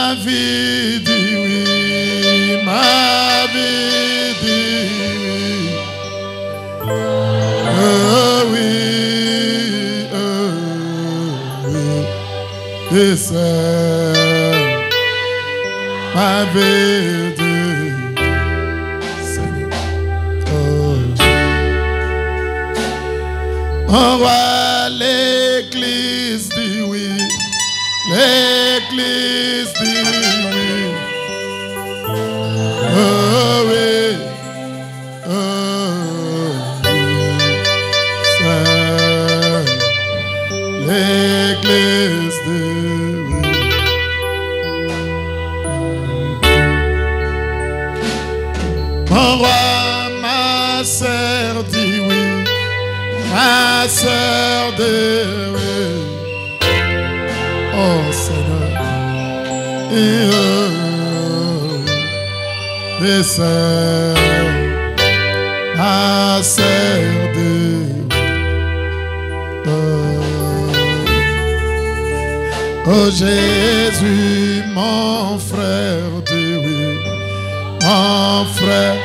Ma vie dit oui, ma vie dit oui. Oh oui, oui. Et c'est ma vie dit on voit l'église dit oui, l'église dit oui. Oh oui, c'est l'église dit oui. On voit ma sœur dit oui. Ma sœur de oui. Oh Seigneur. Et sœur, ma sœur de oh Jésus, mon frère dit oui. Mon frère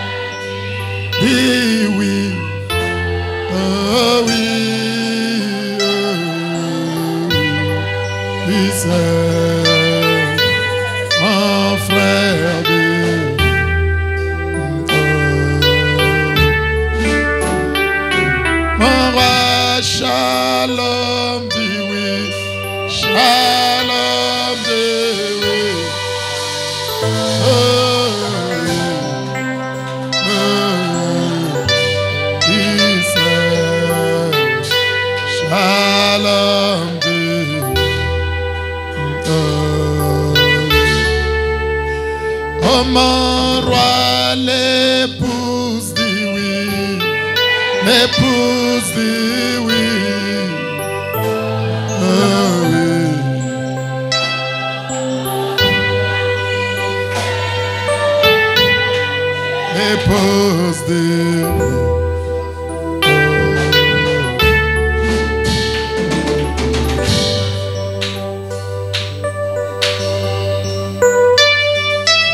dit oui. Oh oui, oui, c'est mon frère dit mon roi Shalom dit oui, Shalom dit oui. Shalom dit oh mon roi, l'épouse dit oui, l'épouse dit oui. Oh oui. L'épouse dit oui.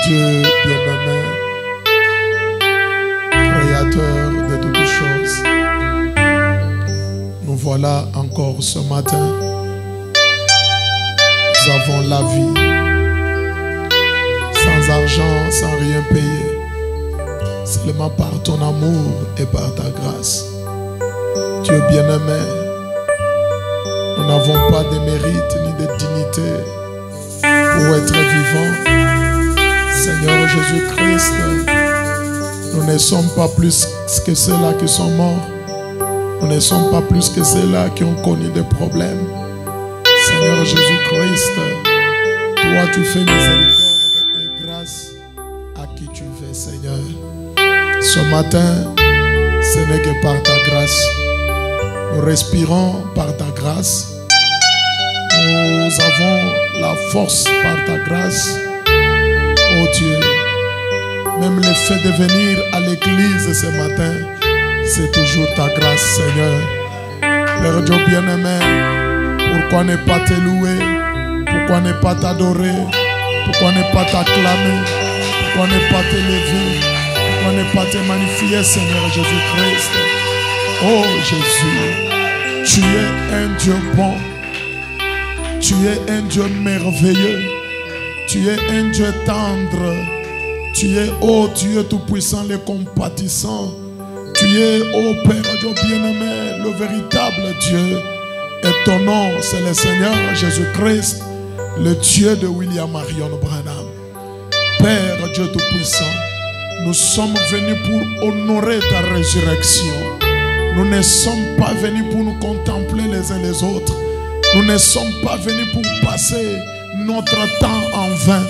Dieu bien-aimé, créateur de toutes choses, nous voilà encore ce matin. Nous avons la vie, sans argent, sans rien payer, seulement par ton amour et par ta grâce. Dieu bien-aimé, nous n'avons pas de mérite ni de dignité pour être vivants. Seigneur Jésus-Christ, nous ne sommes pas plus que ceux-là qui sont morts. Nous ne sommes pas plus que ceux-là qui ont connu des problèmes. Seigneur Jésus-Christ, toi tu fais miséricorde et grâce à qui tu veux, Seigneur. Ce matin, ce n'est que par ta grâce. Nous respirons par ta grâce. Nous avons la force par ta grâce. Oh Dieu, même le fait de venir à l'église ce matin, c'est toujours ta grâce, Seigneur. Père Dieu bien-aimé, pourquoi ne pas te louer? Pourquoi ne pas t'adorer? Pourquoi ne pas t'acclamer? Pourquoi ne pas t'élever? Pourquoi ne pas te magnifier, Seigneur Jésus-Christ? Oh Jésus, tu es un Dieu bon. Tu es un Dieu merveilleux. Tu es un Dieu tendre. Tu es, ô Dieu tout-puissant, le compatissant. Tu es, ô Père Dieu bien-aimé, le véritable Dieu. Et ton nom, c'est le Seigneur Jésus-Christ, le Dieu de William Marion Branham. Père Dieu tout-puissant, nous sommes venus pour honorer ta résurrection. Nous ne sommes pas venus pour nous contempler les uns les autres. Nous ne sommes pas venus pour passer notre temps en vain.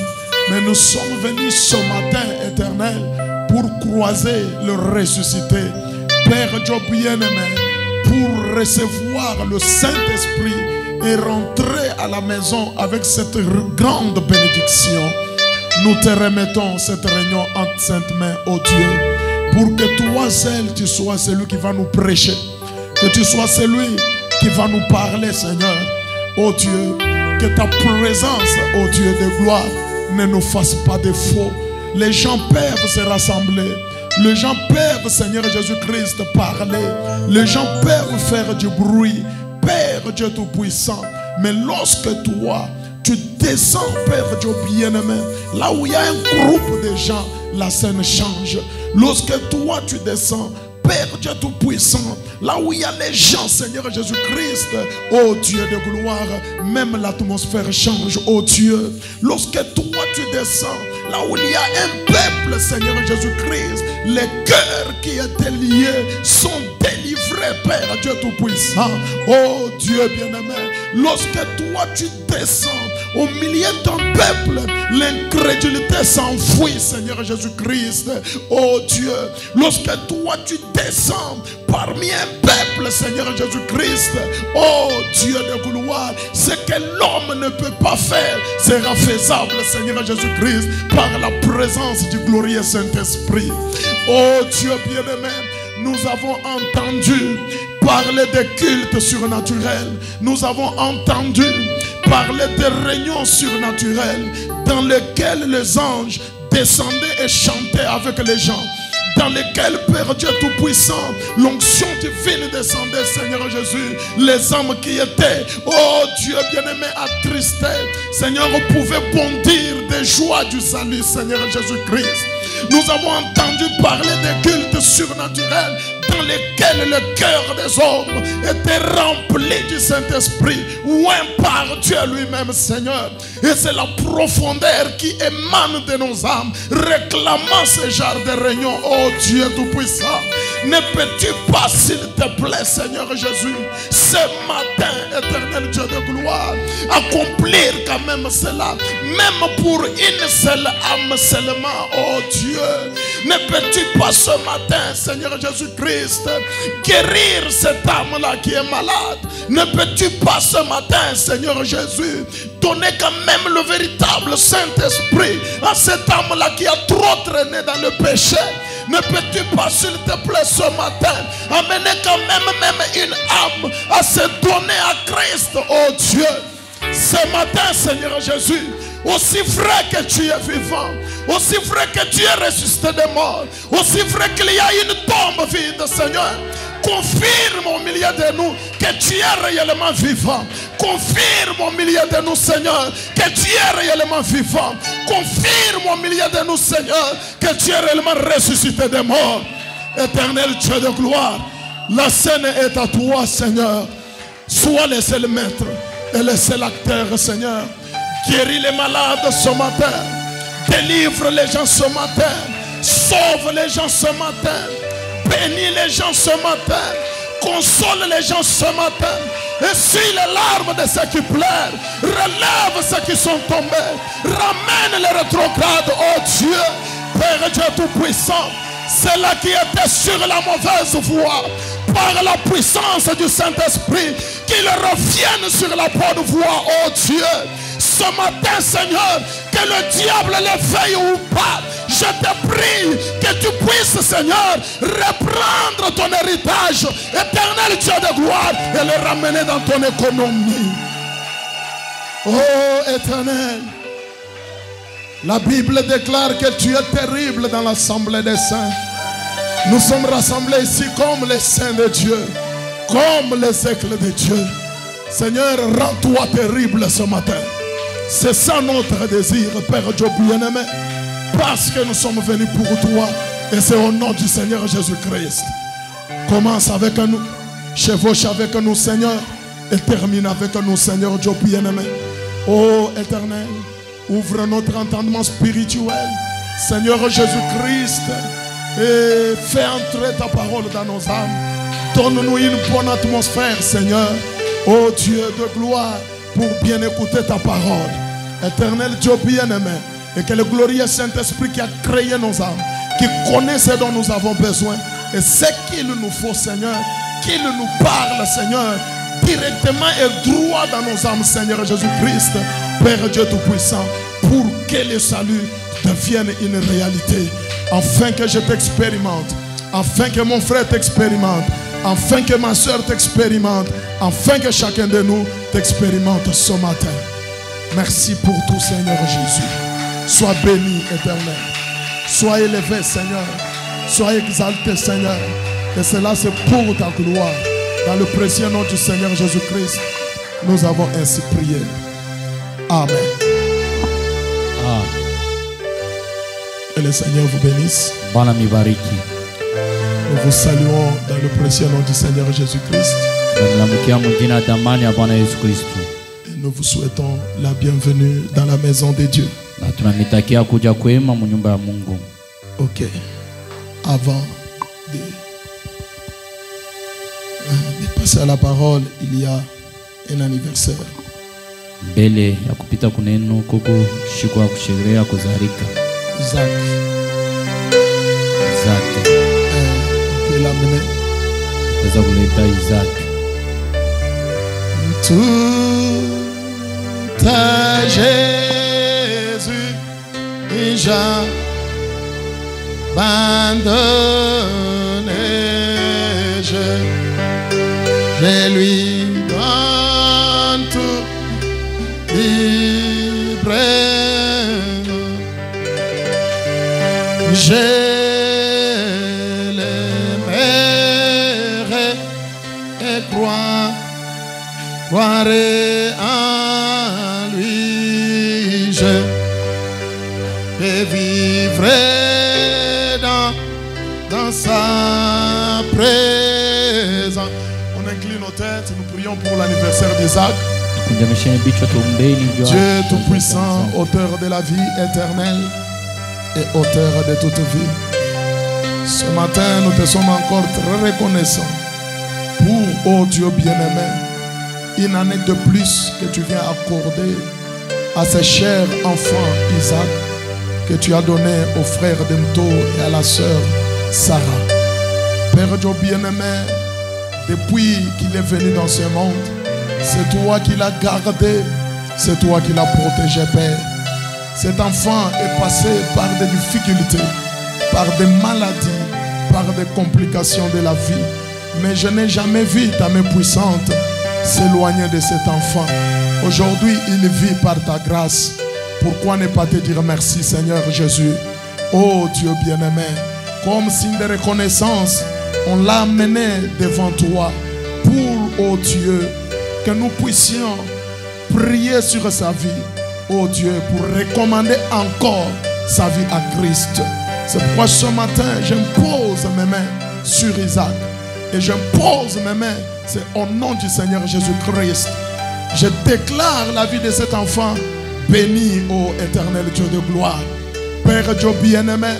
Mais nous sommes venus ce matin, éternel, pour croiser le ressuscité. Père Dieu bien-aimé, pour recevoir le Saint-Esprit et rentrer à la maison avec cette grande bénédiction. Nous te remettons cette réunion entre saintes mains, ô Dieu, pour que toi seul, tu sois celui qui va nous prêcher. Que tu sois celui qui va nous parler, Seigneur. Ô Dieu, que ta présence, ô Dieu de gloire, ne nous fasse pas défaut. Les gens peuvent se rassembler. Les gens peuvent, Seigneur Jésus-Christ, parler. Les gens peuvent faire du bruit. Père Dieu Tout-Puissant. Mais lorsque toi, tu descends, Père Dieu bien-aimé, là où il y a un groupe de gens, la scène change. Lorsque toi, tu descends, Père Dieu Tout-Puissant, là où il y a les gens, Seigneur Jésus-Christ, oh Dieu de gloire, même l'atmosphère change, oh Dieu. Lorsque toi, tu descends, là où il y a un peuple, Seigneur Jésus-Christ, les cœurs qui étaient liés sont délivrés, Père Dieu Tout-Puissant. Oh Dieu bien-aimé, lorsque toi tu descends au milieu d'un peuple, l'incrédulité s'enfuit, Seigneur Jésus-Christ. Oh Dieu, lorsque toi tu descends parmi un peuple, Seigneur Jésus-Christ, oh Dieu de gloire, ce que l'homme ne peut pas faire sera faisable, Seigneur Jésus-Christ, par la présence du glorieux Saint-Esprit. Oh Dieu bien-aimé, nous avons entendu parler des cultes surnaturels. Nous avons entendu parler des réunions surnaturelles dans lesquelles les anges descendaient et chantaient avec les gens, dans lesquels, Père Dieu Tout-Puissant, l'onction divine descendait, Seigneur Jésus. Les âmes qui étaient, oh Dieu bien-aimé, attristés, Seigneur, pouvaient bondir des joies du salut, Seigneur Jésus-Christ. Nous avons entendu parler des cultes surnaturels dans lesquels le cœur des hommes était rempli du Saint-Esprit, oint par Dieu lui-même, Seigneur. Et c'est la profondeur qui émane de nos âmes, réclamant ce genre de réunion. Oh Dieu Tout-Puissant, ne peux-tu pas, s'il te plaît, Seigneur Jésus, ce matin, éternel Dieu de gloire, accomplir quand même cela, même pour une seule âme seulement, oh Dieu. Ne peux-tu pas ce matin, Seigneur Jésus-Christ, guérir cette âme-là qui est malade? Ne peux-tu pas ce matin, Seigneur Jésus, donner quand même le véritable Saint-Esprit à cette âme-là qui a trop traîné dans le péché? Ne peux-tu pas, s'il te plaît, ce matin, amener quand même une âme à se donner à Christ, oh Dieu? Ce matin, Seigneur Jésus, aussi vrai que tu es vivant, aussi vrai que tu es ressuscité des morts, aussi vrai qu'il y a une tombe vide, Seigneur, confirme au milieu de nous que tu es réellement vivant. Confirme au milieu de nous, Seigneur, que tu es réellement vivant. Confirme au milieu de nous, Seigneur, que tu es réellement ressuscité des morts. Éternel Dieu de gloire, la scène est à toi, Seigneur. Sois le seul maître et le seul acteur, Seigneur. Guéris les malades ce matin. Délivre les gens ce matin. Sauve les gens ce matin. Bénis les gens ce matin. Console les gens ce matin. Essuie les larmes de ceux qui pleurent. Relève ceux qui sont tombés. Ramène les rétrogrades, oh Dieu. Père Dieu Tout-Puissant, ceux-là qui étaient sur la mauvaise voie, par la puissance du Saint-Esprit, qu'ils reviennent sur la bonne voie, oh Dieu. Ce matin, Seigneur, que le diable les veille ou pas, je te prie que tu puisses, Seigneur, reprendre ton héritage, éternel Dieu de gloire, et le ramener dans ton économie. Oh éternel, la Bible déclare que tu es terrible dans l'assemblée des saints. Nous sommes rassemblés ici comme les saints de Dieu, comme les siècles de Dieu. Seigneur, rends-toi terrible ce matin. C'est ça notre désir, Père Dieu bien-aimé, parce que nous sommes venus pour toi, et c'est au nom du Seigneur Jésus-Christ. Commence avec nous, chevauche avec nous, Seigneur, et termine avec nous, Seigneur Dieu bien-aimé. Oh éternel, ouvre notre entendement spirituel, Seigneur Jésus-Christ, et fais entrer ta parole dans nos âmes. Donne-nous une bonne atmosphère, Seigneur, oh Dieu de gloire, pour bien écouter ta parole. Éternel Dieu bien-aimé, et que le glorieux Saint-Esprit qui a créé nos âmes, qui connaît ce dont nous avons besoin, et ce qu'il nous faut, Seigneur, qu'il nous parle, Seigneur, directement et droit dans nos âmes, Seigneur Jésus-Christ, Père Dieu Tout-Puissant, pour que le salut devienne une réalité, afin que je t'expérimente, afin que mon frère t'expérimente, afin que ma soeur t'expérimente, afin que chacun de nous t'expérimente ce matin. Merci pour tout, Seigneur Jésus. Sois béni, Éternel. Sois élevé, Seigneur. Sois exalté, Seigneur. Et cela, c'est pour ta gloire. Dans le précieux nom du Seigneur Jésus-Christ, nous avons ainsi prié. Amen. Que le Seigneur vous bénisse. Nous vous saluons dans le précieux nom du Seigneur Jésus-Christ. Et nous vous souhaitons la bienvenue dans la maison de Dieu. Ok. Avant de passer à la parole, il y a un anniversaire. Isaac. On peut l'amener. Tout à Jésus, et j'abandonne, je lui donne tout libre. Je l'aimerai et croirai en lui. Je vivrai dans sa présence. On incline nos têtes, nous prions pour l'anniversaire d'Isaac. Dieu Tout-Puissant, auteur de la vie éternelle et auteur de toute vie. Ce matin, nous te sommes encore très reconnaissants pour, oh Dieu bien-aimé, une année de plus que tu viens accorder à ce cher enfant Isaac que tu as donné au frère Demto et à la sœur Sarah. Père Dieu bien-aimé, depuis qu'il est venu dans ce monde, c'est toi qui l'as gardé, c'est toi qui l'as protégé, Père. Cet enfant est passé par des difficultés, par des maladies, par des complications de la vie. Mais je n'ai jamais vu ta main puissante s'éloigner de cet enfant. Aujourd'hui, il vit par ta grâce. Pourquoi ne pas te dire merci, Seigneur Jésus? Oh Dieu bien-aimé, comme signe de reconnaissance, on l'a amené devant toi pour, oh Dieu, que nous puissions prier sur sa vie. Oh Dieu, pour recommander encore sa vie à Christ. C'est pourquoi ce matin, j'impose mes mains sur Isaac. Et j'impose mes mains, c'est au nom du Seigneur Jésus-Christ. Je déclare la vie de cet enfant béni, ô éternel Dieu de gloire. Père Dieu bien-aimé,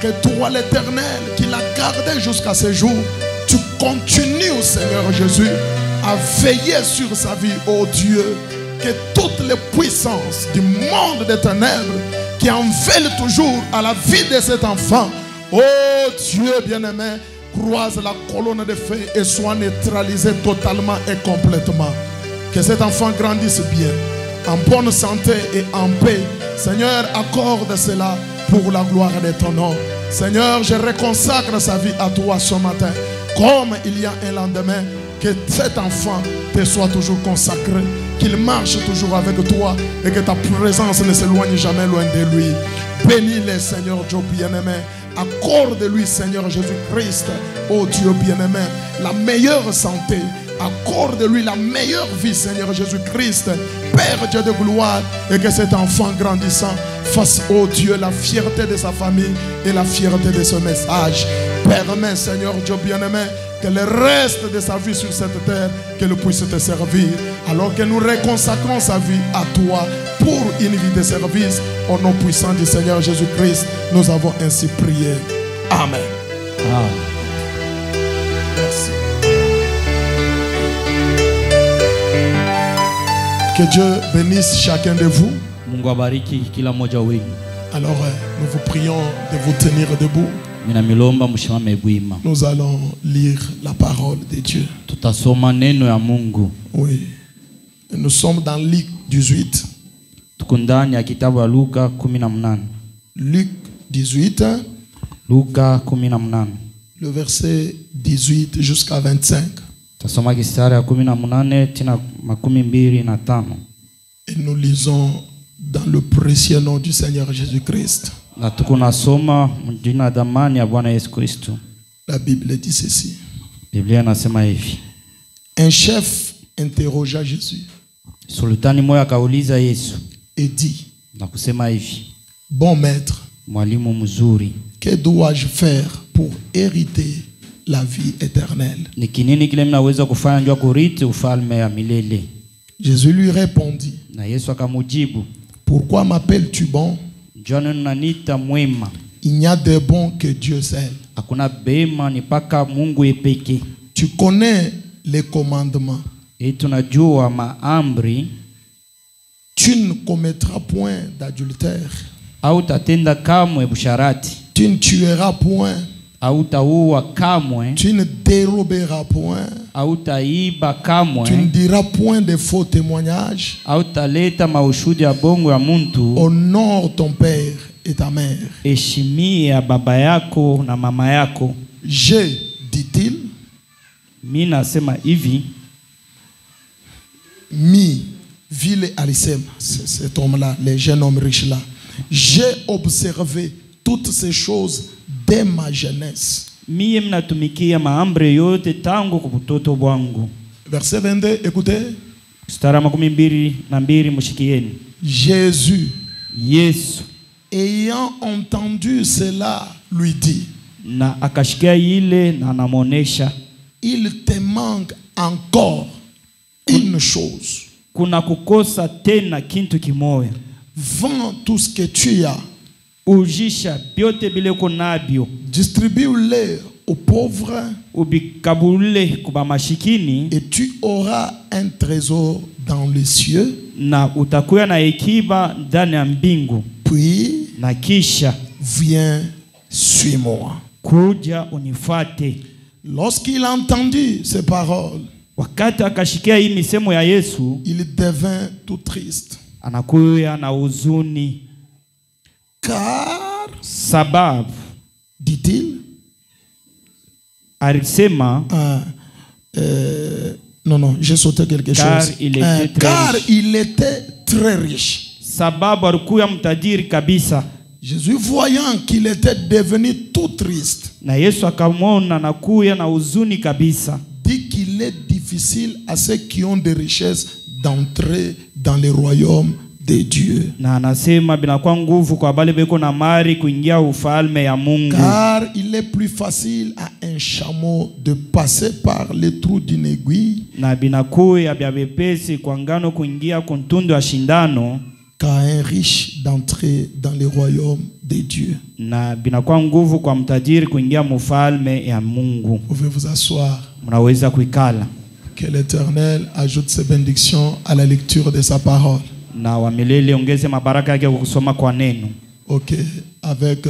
que toi l'éternel qui l'a gardé jusqu'à ce jour, tu continues, Seigneur Jésus, à veiller sur sa vie, ô Dieu. Que toutes les puissances du monde des ténèbres qui en veulent toujours à la vie de cet enfant, oh Dieu bien-aimé, croise la colonne de feu et soit neutralisé totalement et complètement. Que cet enfant grandisse bien, en bonne santé et en paix. Seigneur, accorde cela pour la gloire de ton nom. Seigneur, je reconsacre sa vie à toi ce matin. Comme il y a un lendemain, que cet enfant te soit toujours consacré, qu'il marche toujours avec toi et que ta présence ne s'éloigne jamais loin de lui. Bénis-le, Seigneur Dieu bien-aimé. Accorde-lui, Seigneur Jésus-Christ, oh Dieu bien-aimé, la meilleure santé. Accorde-lui la meilleure vie, Seigneur Jésus-Christ, Père Dieu de gloire, et que cet enfant grandissant fasse, oh Dieu, la fierté de sa famille et la fierté de ce message. Permets, Seigneur Dieu bien-aimé, que le reste de sa vie sur cette terre, qu'elle puisse te servir, alors que nous reconsacrons sa vie à toi pour une vie de service. Au nom puissant du Seigneur Jésus-Christ, nous avons ainsi prié. Amen. Amen. Merci. Que Dieu bénisse chacun de vous. Alors, nous vous prions de vous tenir debout. Nous allons lire la parole de Dieu. Oui. Nous sommes dans Luc 18. Luc 18. Le verset 18 jusqu'à 25. Et nous lisons Dans le précieux nom du Seigneur Jésus-Christ. Na tuko nasoma jina damani ya Bwana Yesu Kristo. La Bible dit ceci. Biblia inasema hivi. Un chef interrogea Jésus. Sultani moja akauliza Yesu. Et dit. Na kusema hivi. Bon maître. Mwalimu mzuri. Que dois-je faire pour hériter la vie éternelle? Ni kinini kile mnaweza kufanya ndio kurithi ufalme ya milele? Jésus lui répondit. Na Yesu akamujibu. Pourquoi m'appelles-tu bon? Njoni unaniita mwema. Il n'y a de bon que Dieu seul. Hakuna bema ni paka Mungu yepeke. Tu connais les commandements. Et tunajua maamri. Tu ne commettras point d'adultère. Au tatenda kamwe busharati. Tu ne tueras point. Au taua kamwe. Tu ne déroberas point. Au taiba kamwe. Tu ne diras point de faux témoignages. Au taleta maushuhudi ya bongo ya muntu. Honore ton père et ta mère. Heshimia baba yako na mama yako. J'ai, dit-il, mi nasema hivi, Ville Alissem, cet homme-là, le jeune homme riche-là, j'ai observé toutes ces choses dès ma jeunesse. Mie mnatumikia maamri yote tangu kubutoto bwangu. Verset 22, écoutez. Mstari 22 mushikieni. Jésus, Yesu, ayant entendu cela, lui dit. Na akashikia ile na anamonesha. Il te manque encore une chose. Kuna kukosa tena kintu kimoya. Vends tout ce que tu as. Ujisha byote bile kunabyo. Distribue-les aux pauvres. Ubikabule kuba mashikini. Et tu auras un trésor dans les cieux. Na utakuya na ekiba ndani ya mbingu. Puis, na kisha, viens, suis-moi. Kuja unifate. Lorsqu'il entendit ces paroles, wakati akashikia hii misemo ya Yesu, il devint tout triste. Anakuya na huzuni. Car, sababu, dit-il, alisema, non, j'ai sauté quelque chose. Car il était très riche. Sababu alikuwa mtajiri kabisa. Jésus, voyant qu'il était devenu tout triste, na Yesu akamwona na kuya na huzuni kabisa, dit qu'il est difficile à ceux qui ont des richesses d'entrer dans le royaume de Dieu. Na anasema binakuwa nguvu kwa bale beko na mali kuingia ufalme ya Mungu. Car il est plus facile à un chameau de passer par les trous d'une aiguille, na binakuya bya bepesi kwa ngano kuingia kuntundu ya shindano, qu'à un riche d'entrer dans le royaume de Dieu. Na binakuwa nguvu kwa mtajiri kuingia mufalme ya Mungu. Vous pouvez vous asseoir. Mnaweza kuikala. Que l'Éternel ajoute ses bénédictions à la lecture de sa parole. Na wa milele ongeze mabaraka yake kwa kusoma kwa neno. OK, avec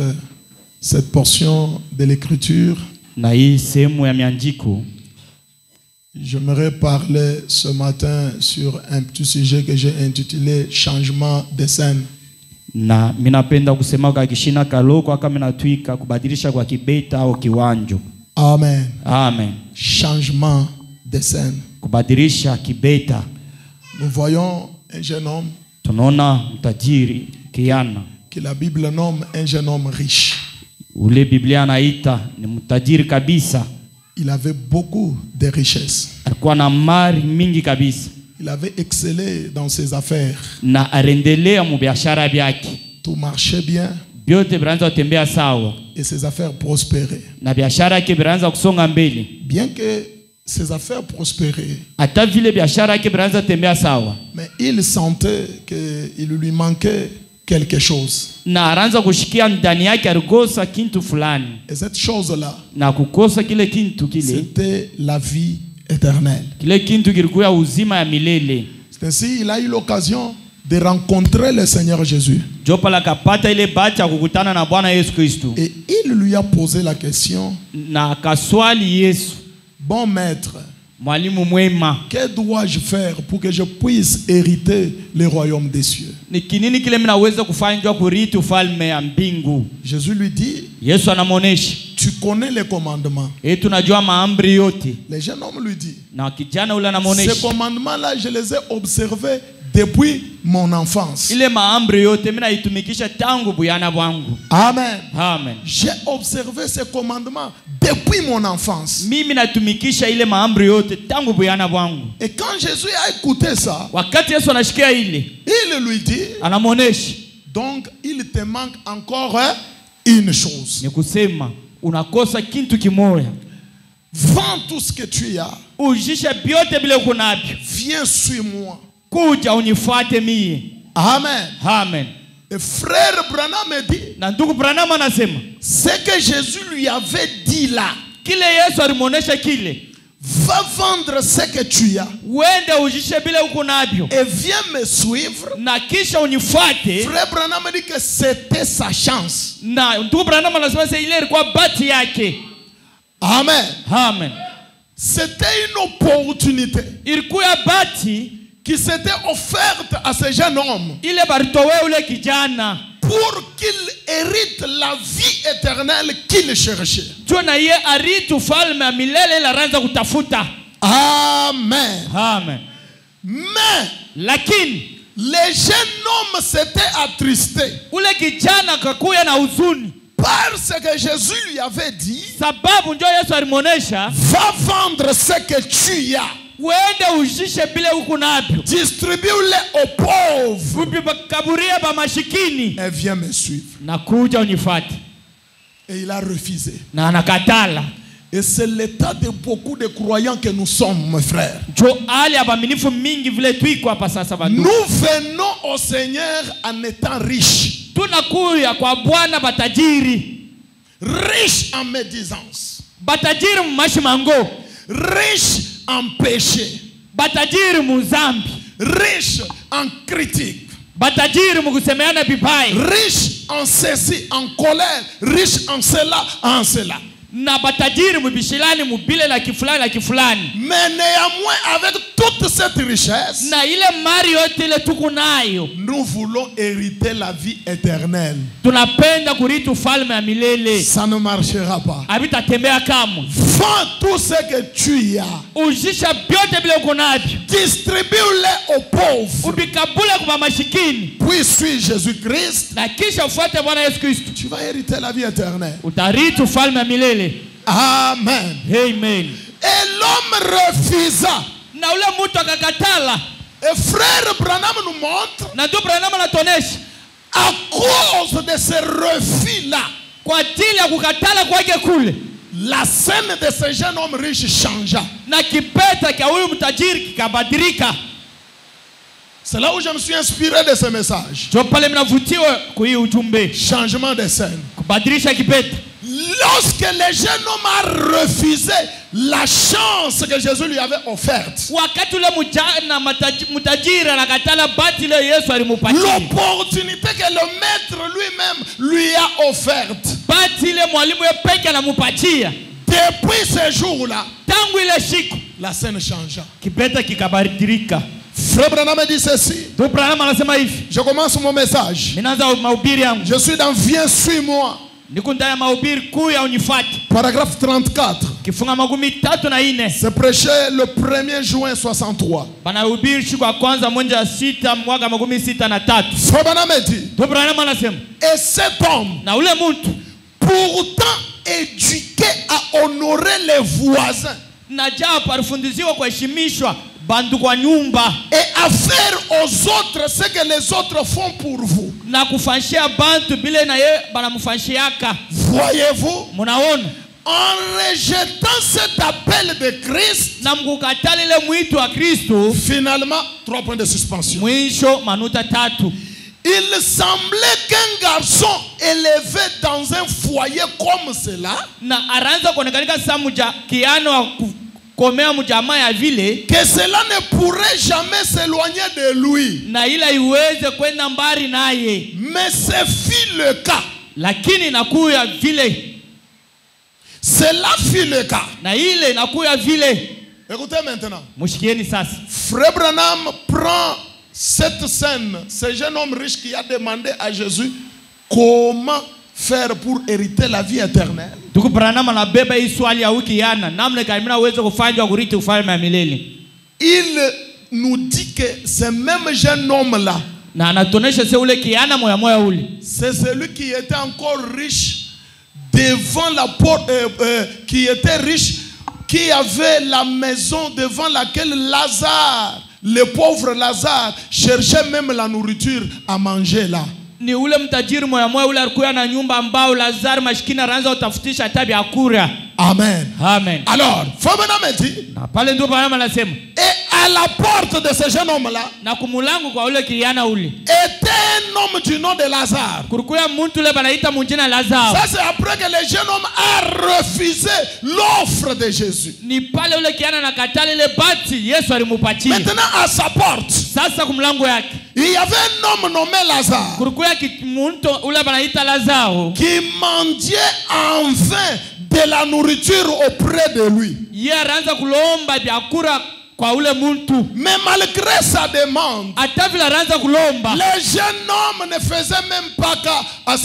cette portion de l'écriture, na hii sehemu ya miandiko, j'aimerais parler ce matin sur un petit sujet que j'ai intitulé changement de scène. Na minapenda kusema kwa kishina kaloko aka minatwika kubadilisha kwa kibeta au kiwanjo. Amen. Amen. Changement de scène. Kubadilisha kibeta. Nous voyons un jeune homme. Tunaona mtajiri kiana. Que la Bible nomme un jeune homme riche. Ule Biblia anaita ni mtajiri kabisa. Il avait beaucoup de richesses. Alikuwa na mali mingi kabisa. Il avait excellé dans ses affaires. Na arendelea mu biashara byake. Tout marchait bien. Byote biranza kutembea sawa. Et ses affaires prospéraient. Na biashara yake biranza kusonga mbele. Bien que ses affaires prospéraient. Ata vile biashara yake biranza kutembea sawa. Mais il sentait qu'il lui manquait quelque chose. Na aranza kushikia ndani yake alikosa kintu fulani. Et cette chose-là, na kukosa kile kintu kile, c'était la vie éternelle. Kile kintu kilikuwa uzima ya milele. C'est ainsi il a eu l'occasion de rencontrer le Seigneur Jésus. Jopa la kapata ile bahati ya kukutana na Bwana Yesu Kristo. Et il lui a posé la question. Na akaswali Yesu, bon maître, mwalimu mwema, que dois-je faire pour que je puisse hériter le royaume des cieux? Ni kinini kile mimi naweza kufanya ndio kurithi ufalme ya mbingu? Jésus lui dit, Yesu anamuonesha, tu connais les commandements. Tunajua maamri yote. Le jeune homme lui dit, na kijana ule anamuonesha, ces commandements-là, je les ai observés depuis mon enfance. Ile maamri yote mimi naitumikisha tangu buyana bwangu. Amen. Amen. J'ai observé ces commandements depuis mon enfance. Mimi natumikisha ile maamri yote tangu buyana bwangu. Et quand Jésus a écouté ça, Wakati Yesu anashikia ile, il lui dit, anamuonesha, donc il te manque encore une chose. ni kusema unakosa kitu kimoja. Vends tout ce que tu as. Ujishe byote bile uko navyo. Viens, suis-moi. Kuja unifuate mie. Amen. Amen. Et frère Branham me dit, Na ndugu Branham anasema, ce que Jésus lui avait dit là, kile Yesu alimuonesha kile, va vendre ce que tu as uende ujishe bile uko navyo et viens me suivre. na kisha unifuate. Frère Branham me dit que c'était sa chance. Na ndugu Branham anasema ile ilikuwa bahati yake. Amen. Amen. C'était une opportunité Ilikuwa bahati qui s'était offerte à ce jeune homme ile baritowe ule kijana pour qu'il hérite la vie éternelle qu'il cherchait. tuna ye aritu falme ya milele la ranza kutafuta. Amen. Amen. Mais Lakini les jeunes hommes s'étaient attristés ule kijana kakuya na huzuni parce que Jésus lui avait dit, sababu ndio Yesu alimuonesha, va vendre ce que tu as, uende ujishe bile uko navyo, distribue-les aux pauvres ubikaburia ba mashikini et viens me suivre. na kuja unifuate. Et il a refusé. Na anakatala. Et c'est l'état de beaucoup de croyants que nous sommes, mes frères. Jo ali abaminifu mingi vile tuiko hapa sasa bandu. Nous venons au Seigneur en étant riches. Tunakuya kwa Bwana batajiri. Riches en médisance. Batajiri mumashimango. Riches en péché. Batajiri muzambi. Riches en critique. Batajiri mukusemeana bibaya. Riches en ceci, en colère. Riches en cela, en cela. Na batajiri mubishilani mubile la kifulani. Mais néanmoins, avec toute cette richesse, Na ile mari yote ile tuko nayo, nous voulons hériter la vie éternelle. tunapenda kurithi ufalme ya milele. Ça ne marchera pas. Habitatembea kamwe. Vends tout ce que tu as. Ujisha byote bile uko navyo, Distribue-les aux pauvres. ubikabule kwa mashikini, Puis suis Jésus-Christ. na kisha ufuate Bwana Yesu Kristo, Tu vas hériter la vie éternelle. utarithi ufalme ya milele. Amen. Amen. Et l'homme refusa. Na ule mtu akakatala. Et frère Branham nous montre, Na ndio Branham anatuonesha à cause de ce refus-là, kwa ajili ya kukatala kwake kule, la scène de ce jeune homme riche changea. na kipeta kia huyu mtajiri kikabadilika. C'est là où je me suis inspiré de ce message. Jo pale mnavutiwa kwa hii ujumbe, Changement de scène. kubadilisha kipeta. Lorsque le jeune homme a refusé la chance que Jésus lui avait offerte, Wakati ule mjana mtajiri anakatala bahati ile Yesu alimupatia, l'opportunité que le maître lui-même lui a offerte, bahati ile mwalimu yeye peke anamupatia, depuis ce jour-là, tangu ile siku la scène changea. kipeta kikabadilika. Frère Branham dit ceci. Ndio Branham anasema hivi. Je commence mon message. Ninaanza mahubiri yangu. Je suis dans Viens, suis-moi. Niko ndani ya mahubiri kuu ya unifuate. Paragraphe 34. Kifunga 34. C'est prêché le 1er juin 63. Banahubiri siku ya kwanza mwezi wa 6 mwaka 63. Frère Branham dit. Ndio Branham anasema. Et cet homme, Na ule mtu pourtant éduqué à honorer les voisins na japo alifundiziwa kuheshimishwa bandu kwa nyumba et à faire aux autres ce que les autres font pour vous. na kufanyia bantu bile na yeye banamfanyia. Voyez-vous? Munaona? En rejetant cet appel de Christ, Na mkukatala ile mwito wa Kristo, finalement, 3 points de suspension. mwisho manuta 3. Il semblait qu'un garçon élevé dans un foyer comme cela, Na aranza kuonekanika sasa kiano wa komea mjamaa ya vile, que cela ne pourrait jamais s'éloigner de lui. na ila iweze kwenda mbali naye, Mais ce fut le cas. lakini nakuya vile. Cela fut le cas. Na ile nakuya vile. Écoutez maintenant. Mushikieni sasa. Frère Branham prend cette scène, ce jeune homme riche qui a demandé à Jésus comment faire pour hériter la vie éternelle. Ndugu Branham anabeba hii swali ya wiki yana, namna gani mimi naweza kufanya kurithi ufalme wa milele. Il nous dit que ce même jeune homme-là, na anatonesha se ule kiana moya moya ule, c'est celui qui était encore riche devant la porte, qui était riche, qui avait la maison devant laquelle Lazare, le pauvre Lazare, cherchait même la nourriture à manger là. ni ule mtajiri moya moya ule alikuwa na nyumba ambao Lazaro mashikini anaanza utafutisha tabi ya kura. Amen. Amen. Alors, Fabana me dit, Na pale ndio Branham anasema, et à la porte de ce jeune homme-là, na kumulango kwa ule kiana ule était un homme du nom de Lazare. kulikuwa mtu ule banaita munjina Lazaro. Ça c'est après que le jeune homme a refusé l'offre de Jésus. Ni pale ule kiana nakatala ile bati Yesu alimupatia. Maintenant à sa porte, Sasa kumlango yake il y avait un homme nommé Lazare kulikuwa mtu ule banaita Lazaro qui mendiait en vain de la nourriture auprès de lui. yeye anaanza kulomba vyakula kwa ule mtu. Mais malgré sa demande, Hata vile anaanza kulomba, le jeune homme ne faisait même pas cas à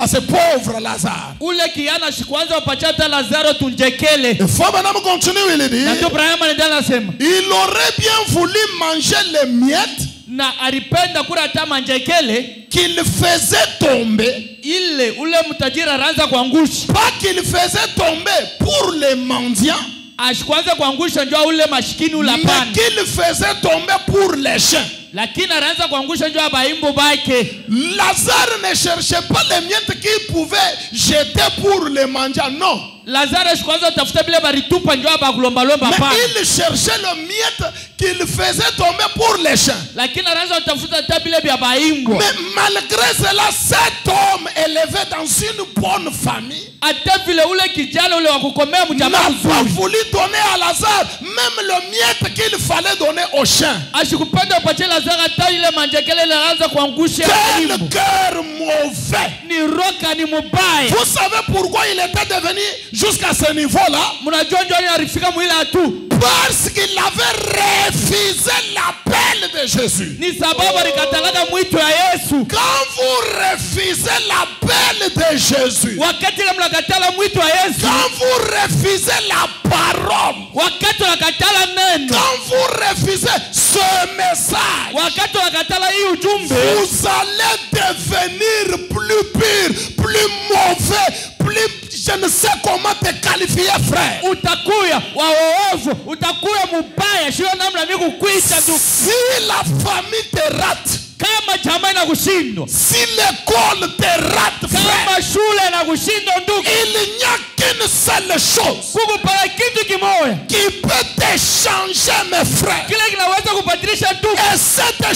ce pauvre Lazare. ule kiana shikwanza upacha hata Lazaro tunjekele. Il faut maintenant continuer, il dit. Na ndio Branham anasema, Il aurait bien voulu manger les miettes na alipenda kula hata manjekele qu'il faisait tomber. ile ule mtajiri anaanza kuangusha. Pas qu'il faisait tomber pour les mendiants, Ashikwanza kuangusha njoo ule mashikini ule mais hapana. qu'il faisait tomber pour les chiens. Lakini anaanza kuangusha njoo abaimbo bake. Lazare ne cherchait pas les miettes qu'il pouvait jeter pour les mendiants, non. Lazaro ashikwanza utafuta bile baritupa njoo abakulomba lomba Mais hapana. il cherchait les miettes qu'il faisait tomber pour les chiens. Lakini anaanza utafuta hata bile vya baimbo. Mais malgré cela, cet homme élevé dans une bonne famille Hata vile ule kijana ule wa kukomea n'a mjamaa pas mzuri. voulu donner à Lazare même le miette qu'il fallait donner aux chiens. Ashikupenda upatie Lazaro hata ile manjekele ile anaanza kuangusha Quel baimbo. cœur mauvais! Ni roka ni mubaya. Vous savez pourquoi il était devenu jusqu'à ce niveau-là? Mnajua njoo alifika mwila tu. Parce qu'il avait refusé l'appel de Jésus. Ni sababu alikatalaga mwito ya Yesu. Quand vous refusez l'appel de Jésus, Wakati ile mnakatala mwito ya Yesu, quand vous refusez la parole, wakati unakatala neno, quand vous refusez ce message, wakati unakatala hii ujumbe, vous allez devenir plus pur, plus mauvais, plus je ne sais comment te qualifier, frère. utakuya waoovu, utakuya mubaya, sio namna mimi kukuita tu. Si la famille te rate, Kama jamaa inakushindwa, si l'école te rate, frère, kama shule inakushindwa ndugu, il n'y a qu'une seule chose kukupata kitu kimoja qui peut te changer, mes frères. kile kinaweza kubadilisha ndugu, Et cette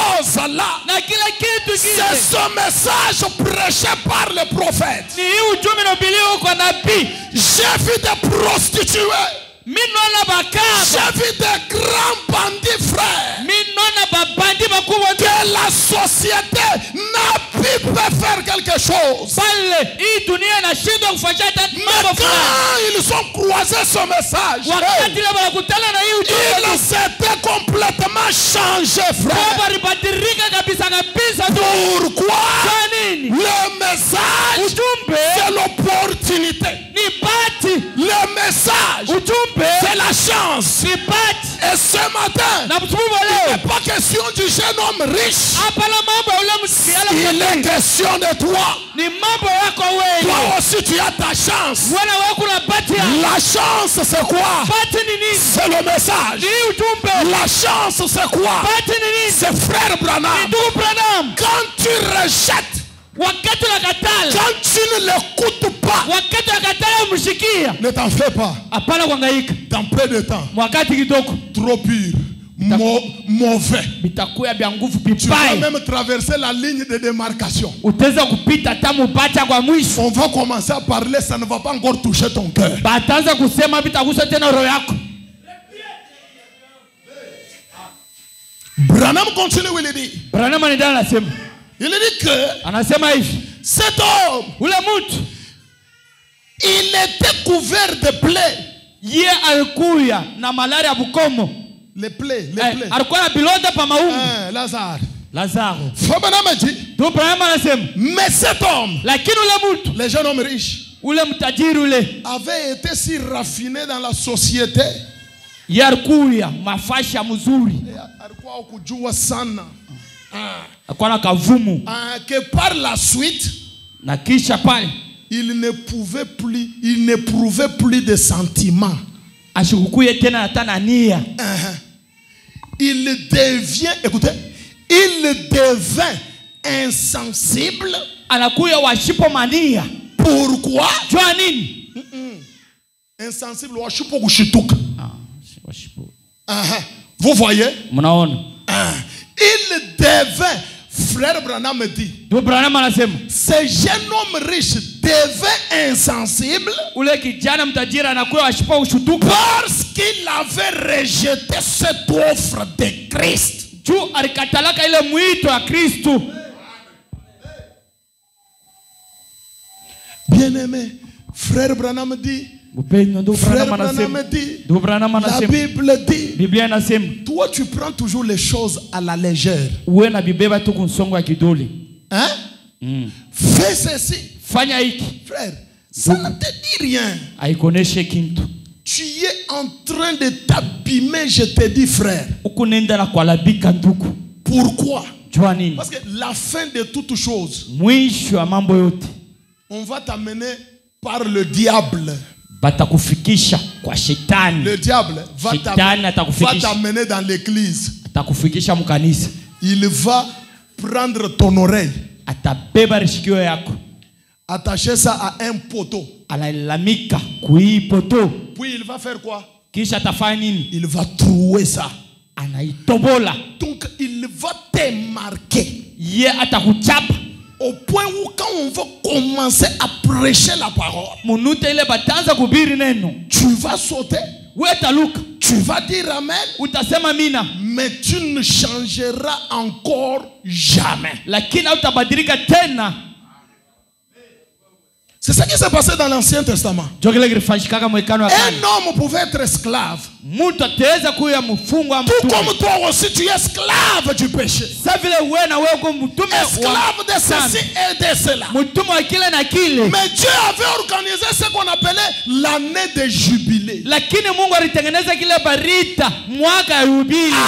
chose-là, na kile kitu c'est kile ce message prêché par le prophète. ni hii ujumbe unaobiliwa kwa nabii. J'ai vu des prostituées, Mimi naona bakaba, j'ai vu des grands bandits, frères, mimi naona babandi bakubwa que la société n'a pu faire quelque chose. pale. Hii dunia inashindwa kufanya hata mambo Mais fulani. quand ils ont croisé ce message, Wakati ile wanakutana na hii ujumbe, ils s'étaient complètement changés, frère. baba libadilika kabisa kabisa tu. Pourquoi? Kwa nini? Le message, Ujumbe c'est l'opportunité. ni bahati, Le message, ujumbe c'est la chance. ni bahati. Et ce matin, Na mtume il leo n'est pas question du jeune homme riche. hapa la mambo ya ule msikiala, Il est question de toi. ni mambo yako wewe. Toi aussi, tu as ta chance. Wewe wewe kuna bahati ya La chance, c'est quoi? bahati ni nini? C'est le message. Ni ujumbe. La chance, c'est quoi? Bahati ni nini? C'est frère Ni Branham. ndugu Branham. Quand tu rejettes, Wakati unakatala, quand tu ne l'écoutes pas, wakati unakatala umshikia, ne t'en fais pas. hapana kuhangaika. Dans peu de temps, Wakati kidogo trop pur, mauvais. bitakuya bya nguvu Tu vas bibaya. même traverser la ligne de démarcation. Utaweza kupita tamu pacha kwa mwisho. On va commencer à parler, ça ne va pas encore toucher ton cœur. Bataanza kusema bitagusa tena roho yako. Branham continue, il dit. Branham anaendelea anasema. Il dit que Anasema hivi, cet homme, ule mtu il était couvert de plaies. ye alikuya na malaria bukomo. Les plaies, les plaies. Alikuwa na bilonda pa maungu. Lazare. Lazaro. Branham a dit, Ndio Branham anasema, mais cet homme, lakini ule mtu, le jeune homme riche, ule mtajiri ule avait été si raffiné dans la société Yarkuya mafasha mzuri. Alikuwa kujua sana. Akwana kavumu. Que par la suite, Na kisha pale il n'éprouvait plus de sentiments. ashikukuye tena natana nia. Il devient, écoutez, il devint insensible. Anakuya washipo mania. Pourquoi? Jua nini? Insensible washipo kushituka. Washipo. Vous voyez? Mnaona? Il devint, frère Branham me dit, Branham anasema ce jeune homme riche devint insensible ule kijana mtajiri anakuwa washipo ushutuka parce qu'il avait rejeté cette offre de Christ. Juu alikatalaka ile mwito ya Kristo. Bien-aimé, frère Branham dit, frère Branham dit, la Bible dit, Biblia inasema toi tu prends toujours les choses à la légère. uwe na bibeba tu kunsongo ya kidole. Fais ceci. Fanya hiki. Frère, ça ne te dit rien. Haikoneshe kintu. Tu es en train de t'abîmer, je te dis frère. Ukunenda na kualabika ndugu. Pourquoi? Jua nini? Parce que la fin de toutes choses, mwisho wa mambo yote, on va t'amener par le diable. Batakufikisha kwa shetani. Le diable va t'amener dans l'église. Atakufikisha mkanisa. Il va prendre ton oreille. Atabeba rishikio yako. Attacher ça à un poteau. Analamika kui poteau. Puis il va faire quoi? Kisha atafanya nini? Il va trouer ça. Anaitobola. Donc il va te marquer. Ye atakuchapa. Au point où quand on va commencer à prêcher la parole, tu vas sauter, tu vas dire amen, mais tu ne changeras encore jamais. C'est ça qui s'est passé dans l'Ancien Testament. Un homme pouvait être esclave. Tout comme toi aussi tu es esclave du péché. Esclave de ceci et de cela. Mais Dieu avait organisé ce qu'on appelait l'année de jubilé.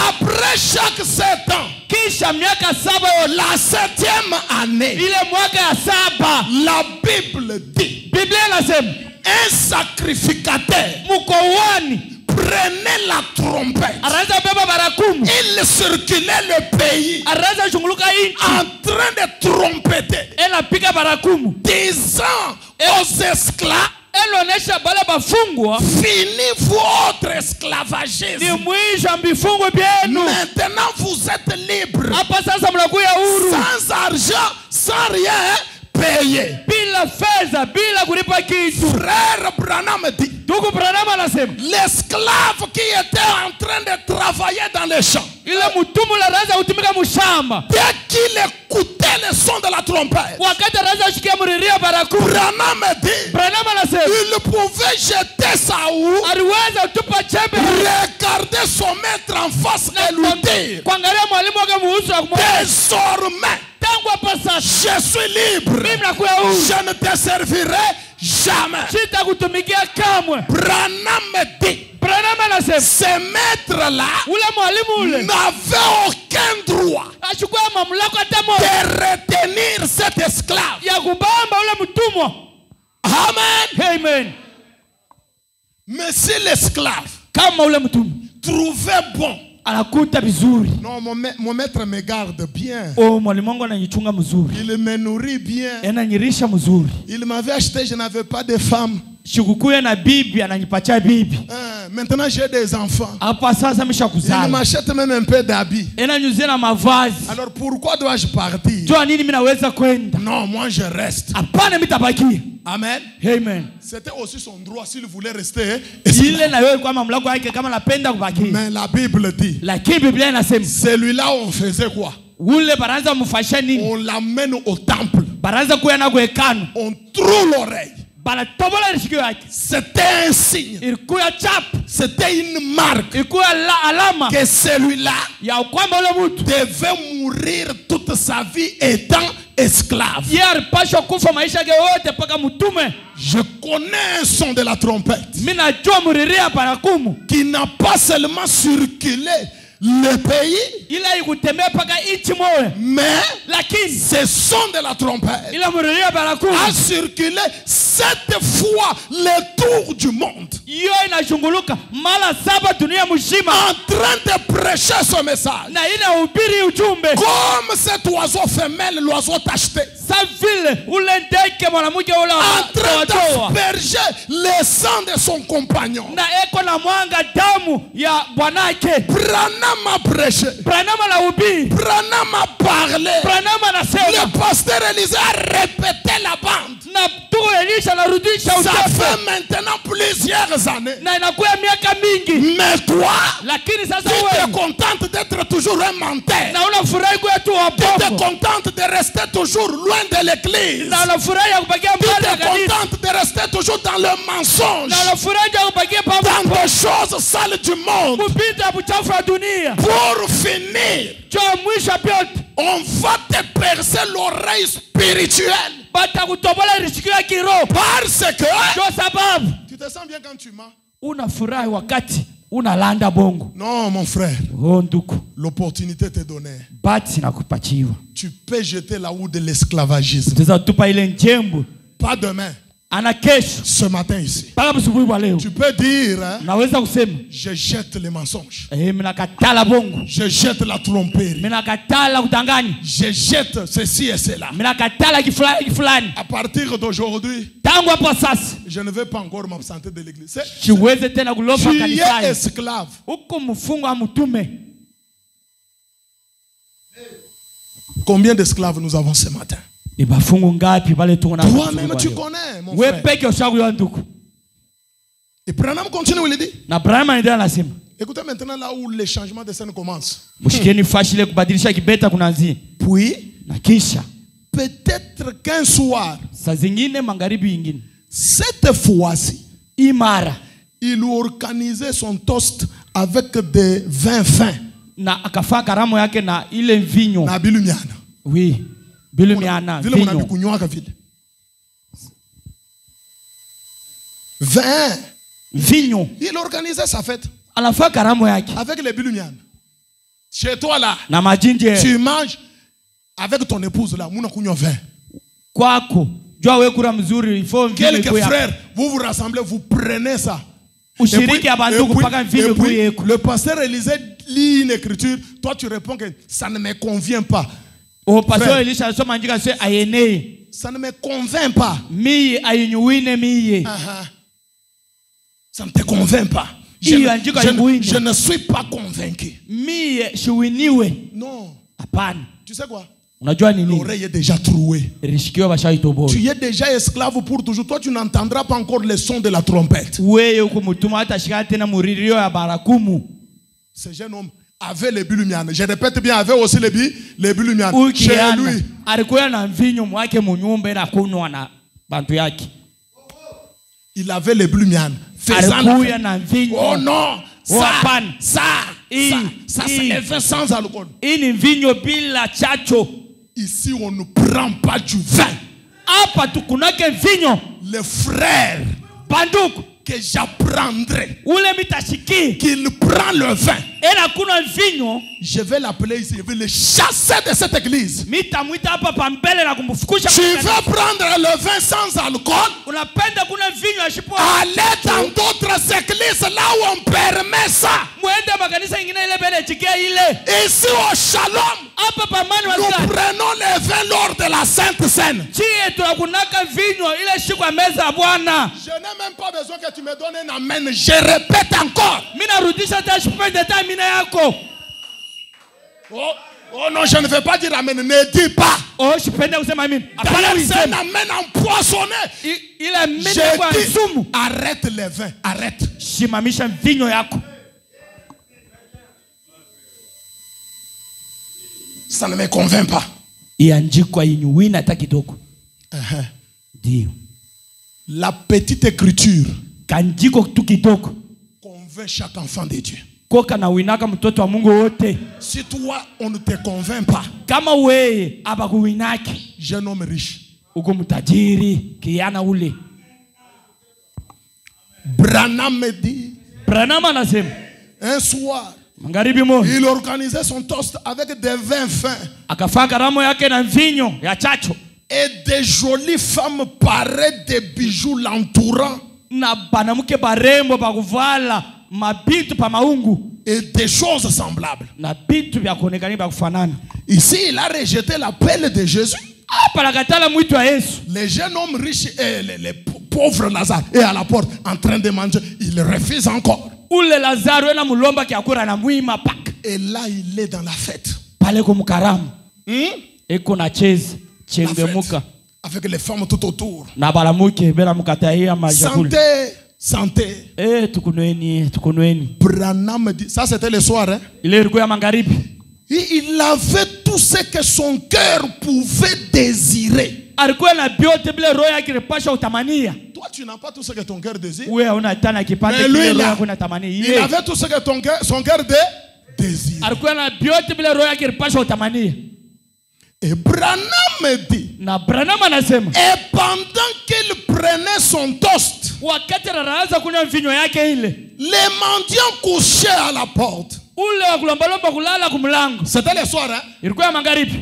Après chaque 7 ans, la 7e année, la Bible dit, un sacrificateur prenait la trompette. Il circulait le pays en train de trompeter, disant aux esclaves, fini votre esclavagisme. Maintenant vous êtes libres. Sans argent, sans rien payer. Frère Branham dit, l'esclave qui était en train de travailler dans les champs, dès qu'il écoutait le son de la trompette, Branham dit, il pouvait jeter sa houe, regarder son maître en face et lui dire, désormais je suis libre, je ne te servirai jamais. Branham dit, ce maître-là n'avait aucun droit de retenir cet esclave. Amen. Mais si l'esclave trouvait bon, non, mon maître me garde bien. Il me nourrit bien. Il m'avait acheté, je n'avais pas de femme. Maintenant j'ai des enfants. Il m'achète même un peu d'habits. Alors pourquoi dois-je partir? Non, moi je reste. Amen. C'était aussi son droit s'il voulait rester. Mais la Bible dit, celui-là on faisait quoi? On l'amène au temple. On trouve l'oreille. C'était un signe. C'était une marque que celui-là devait mourir toute sa vie étant esclave. Je connais un son de la trompette qui n'a pas seulement circulé le pays, mais ce son de la trompette a circulé 7 fois le tour du monde en train de prêcher ce message. Comme cet oiseau femelle, l'oiseau tacheté, en train d'asperger le sang de son compagnon. Branham a prêché, Branham a parlé, le pasteur Élisée a répété la bande. Ça fait maintenant plusieurs années. Mais toi, tu te contentes d'être toujours un menteur. Tu te contentes de rester toujours loin de l'église. Tu te contentes de rester toujours dans le mensonge, dans des choses sales du monde. Pour finir, on va te percer l'oreille spirituelle. Parce que tu te sens bien quand tu mens. Non, mon frère, l'opportunité t'est donnée. Tu peux jeter la houe de l'esclavagisme. Pas demain. Ce matin ici, tu peux dire, hein, je jette les mensonges, je jette la tromperie, je jette ceci et cela. À partir d'aujourd'hui, je ne vais pas encore m'absenter de l'église. Tu es esclave. Combien d'esclaves nous avons ce matin? Toi-même tu connais, mon frère. Et Branham continue, il dit. Écoutez maintenant là où les changements de scène commencent. Puis, peut-être qu'un soir, cette fois-ci, il organisait son toast avec des vins fins. Oui. Vin. Vignon. Il organisait sa fête avec les bilumianes. Chez toi là, tu manges avec ton épouse là, vin. Quelques frères, vous vous rassemblez, vous prenez ça. Et puis, le pasteur Élisée lit une écriture, toi tu réponds que ça ne me convient pas. Frère, ça ne me convainc pas. Ça ne te convainc pas. Je ne suis pas convaincu. Non. Tu sais quoi? L'oreille est déjà trouée. Tu es déjà esclave pour toujours. Toi, tu n'entendras pas encore le son de la trompette. Ce jeune homme avait les bilumianes. Je répète bien, avait aussi les bilumianes. Chez lui. Il avait les bilumianes. Oh non! Ça c'est le vin sans alcool. Ici, on ne prend pas du vin. Les frères que j'apprendrai qu'il prend le vin, je vais l'appeler ici, je vais le chasser de cette église. Tu veux prendre le vin sans alcool? Allez dans d'autres églises là où on permet ça. Ici au Shalom, nous prenons le vin lors de la Sainte Seine. Je n'ai même pas besoin que tu me donnes un amen. Je répète encore. Oh non, je ne vais pas dire amen. Ne dis pas. D'ailleurs, c'est un amen empoisonné. Je dis, arrête le vin. Arrête. Ça ne me convainc pas. La petite écriture convainc chaque enfant de Dieu. koka na winaka mtoto wa Mungu wote. Si toi, on ne te convainc pas, Kama wewe abakuwinaki, jeune homme riche, uko mtajiri kiana ule. Branham me dit, Branham anasema un soir, magharibi moja il organisait son toast avec des vins fins akafanya karamu yake na mvinyo ya chacho et des jolies femmes parées de bijoux l'entourant na banamuke barembo bakuvala mabitu pa maungu et des choses semblables. na bitu vya kuonekana vya kufanana. Ici, il a rejeté l'appel de Jésus. Hapa nakatala mwito wa Yesu. Les jeunes hommes riches et les pauvres Lazare est à la porte en train de manger. Il refuse encore. Ule Lazaro ena mulomba kiakura na mwima pak. Et là, il est dans la fête. Pale kumkaramu. Eko na cheze chengemuka avec les femmes tout autour. na balamuke bela mukataia majakula. Santé. Tukunweni. Branham dit, ça c'était le soir, hein? Ile ilikuwa ya magharibi. Il avait tout ce que son cœur pouvait désirer. Alikuwa na biote bile roho yake ilipasha utamania. Toi, tu n'as pas tout ce que ton cœur désire. Wewe una tana kipande kile roho yako unatamania. Il avait tout ce que son cœur désire. Alikuwa na biote bile roho yake ilipasha utamania. Et Branham me dit, na Branham anasema, et pendant qu'il prenait son toast, wakati anaanza kunywa mvinyo yake ile, les mendiants couchaient à la porte. Ule wa kulombalomba kulala kumlango. C'était le soir, hein? Ilikuwa magharibi.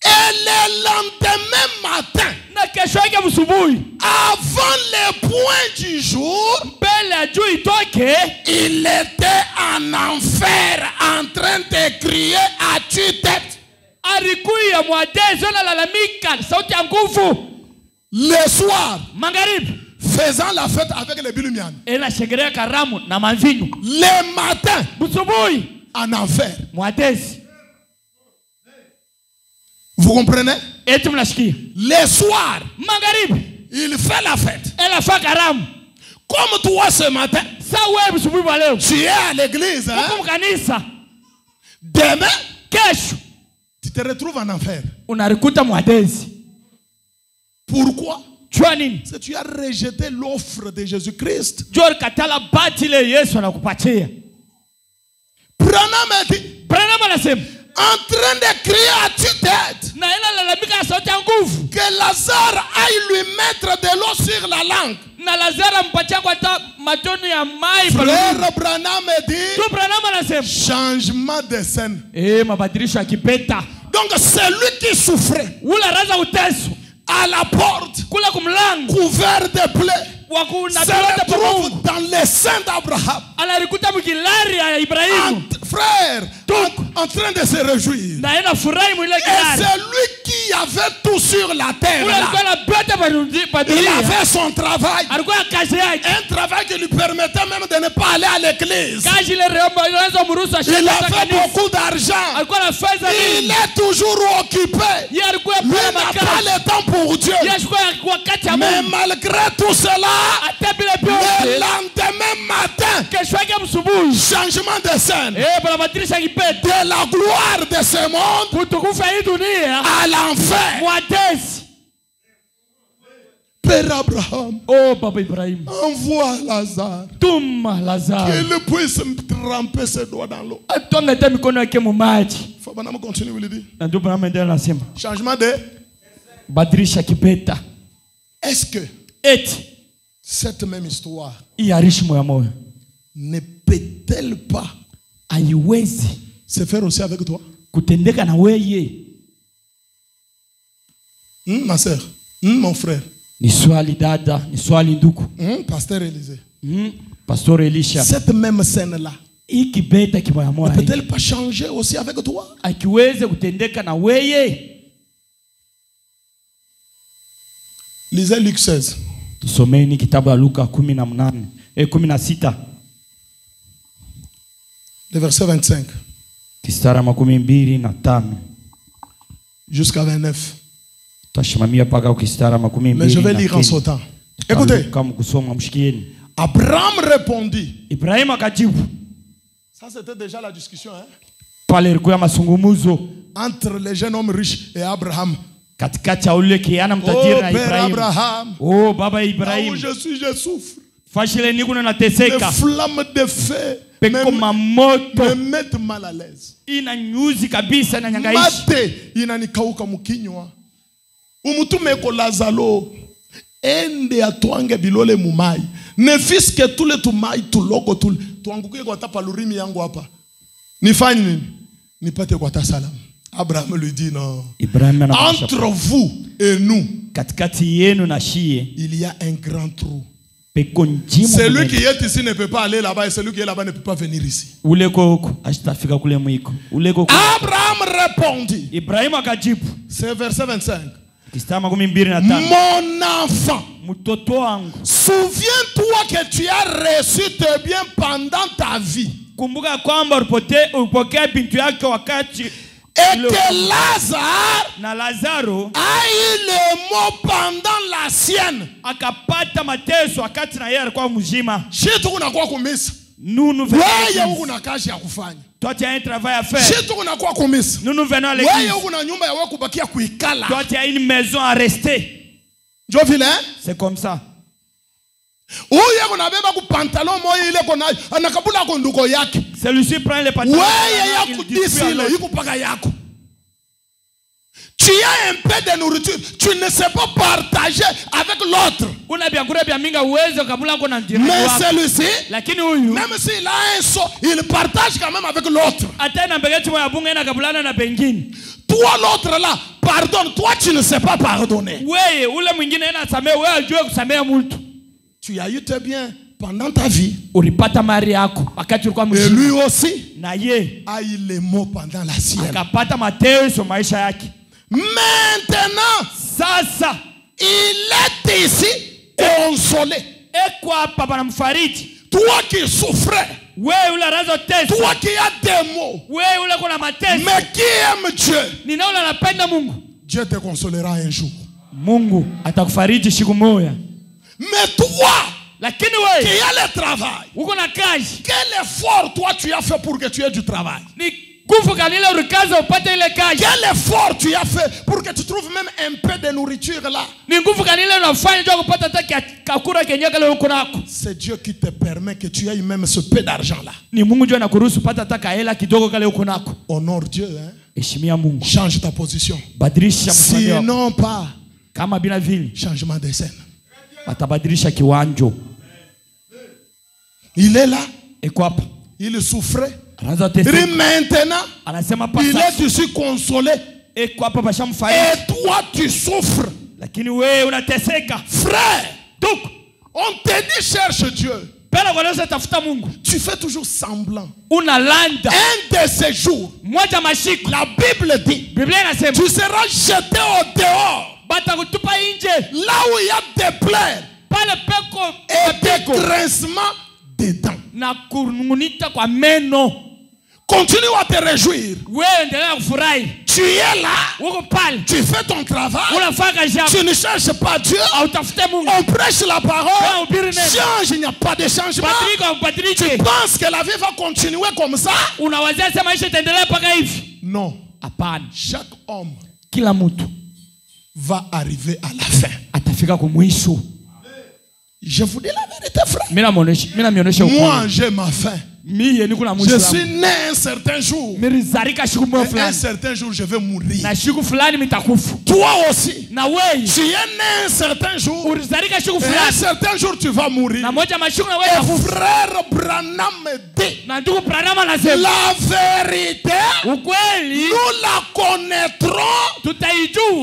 Et le lendemain matin, na kesho yake msubuhi, avant le point du jour, mbele ya jua itoke, il était en enfer en train de crier à tue-tête. Alikuya mwadezi analalamika sauti ya nguvu. Le soir, magharibi, faisant la fête avec les bilumians. Ela shegerea karamu na manvinyo. Le matin, msubuhi, en enfer. Mwadezi. Vous comprenez? Eti mnashikia? Le soir, magharibi, il fait la fête. Ela fa karamu. Comme toi ce matin, sa wewe msubuhi wa leo, tu es à l'église, hein? Uko kanisa. Demain, kesho, tu te retrouves en enfer. Unarikuta mwadezi. Pourquoi? Jua nini? Parce que tu as rejeté l'offre de Jésus-Christ. Jua katala batile Yesu anakupatia. Branham a dit, Branham anasema, en train de crier à tue-tête, na ila lalamika sauti ya nguvu, que Lazare aille lui mettre de l'eau sur la langue. na Lazaro mpatia kwa matoni ya mai. Frère Branham a dit, tu Branham anasema, changement de scène. Mabadilisho ya kipeta. Donc celui qui souffrait, ule raza uteso, à la porte, kula kumlango, couvert de plaies, se retrouve dans les seins d'Abraham. Alarikuta mkilari ya Ibrahimu. Frère, en train de se réjouir. Na ina furahi mwile Et kilari. c'est lui qui avait tout sur la terre. Il avait son travail. Un travail qui lui permettait même de ne pas aller à l'église. Il avait beaucoup d'argent. Il est toujours occupé. Il n'a pas le temps pour Dieu. Mais malgré tout cela, le lendemain matin, changement de scène. De la gloire de ce monde à l'enfer. Père Abraham, Papa Ibrahim, envoie Lazare. Qu'il puisse tremper ses doigts dans l'eau. Faut pas continuer, vous le dire. Changement de badilisha kipeta. Est-ce que cette même histoire ne peut-elle pas se faire aussi avec toi? Kutendeka na weye. Ma soeur, mon frère. Ni swali dada, ni swali nduku. Pasteur Élisée. Pasteur Elisha. Cette même scène-là ne peut-elle pas changer aussi avec toi? Akiweze kutendeka na weye. Lisez Luc 16. Tusomeni kitabu ya Luka 16. Le verset 25. Kistara 25. Jusqu'à 29. Mais je vais lire en son temps. Écoutez. Abraham répondit. Ça c'était déjà la discussion, hein? Entre les jeunes hommes riches et Abraham. Oh Père Abraham. Oh Baba Ibrahim. Là où je suis, je souffre. Les flammes de feu me mettre mal à l'aise. Inanyuzi kabisa inanyangaisha. Mate inanikauka mkinywa. Umutume ko lazalo ende atwange bilole mumai. Ne fiske tule tumai tuloko tule. Tuanguke kwa tapalurimi yangu hapa. Nifanye nini? Nipate kwa tasalamu. Abraham lui dit non. Entre vous et nous, il y a un grand trou. Celui qui est ici ne peut pas aller là-bas et celui qui est là-bas ne peut pas venir ici. Abraham répondit. C'est verset 25. Mon enfant, souviens-toi que tu as reçu tes biens pendant ta vie. Et que Lazare a eu les mots pendant la sienne. Toi, tu as un travail à faire. Nous venons à l'église. Toi, tu as une maison à rester. C'est comme ça. Celui-ci prend les pantalons. Tu as un peu de nourriture, tu ne sais pas partager avec l'autre. Mais celui-ci, même s'il a un seau, il partage quand même avec l'autre. Toi l'autre là, pardonne, toi tu ne sais pas pardonner. Tu as eu tes biens pendant ta vie. Et lui aussi a eu les mots pendant la sienne. Maintenant, il est ici consolé. Toi qui souffrais, toi qui as des mots, mais qui aime Dieu, Dieu te consolera un jour. Mais toi qui as le travail, quel effort toi tu as fait pour que tu aies du travail? Quel effort tu as fait pour que tu trouves même un peu de nourriture là? C'est Dieu qui te permet que tu aies même ce peu d'argent là. Honore Dieu, hein? Change ta position. Sinon pas changement de scène. Il est là. Il souffrait. Maintenant, il est ici consolé. Et toi, tu souffres. Frère, on te dit cherche Dieu. Tu fais toujours semblant. Un de ces jours, la Bible dit, tu seras jeté au dehors. Là où il y a des plaies et des grincements dedans. Continue à te réjouir. Tu es là. Tu fais ton travail. Tu ne cherches pas Dieu. On prêche la parole. Change, il n'y a pas de changement. Tu penses que la vie va continuer comme ça? Non. Chaque homme va arriver à la fin. Je vous dis la vérité, frère. Moi, j'ai ma faim. Je suis né un certain jour. Et un certain jour, je vais mourir. Toi aussi. Tu es né un certain jour. Et un certain jour, tu vas mourir. Et frère Branham me dit, la vérité, nous la connaîtrons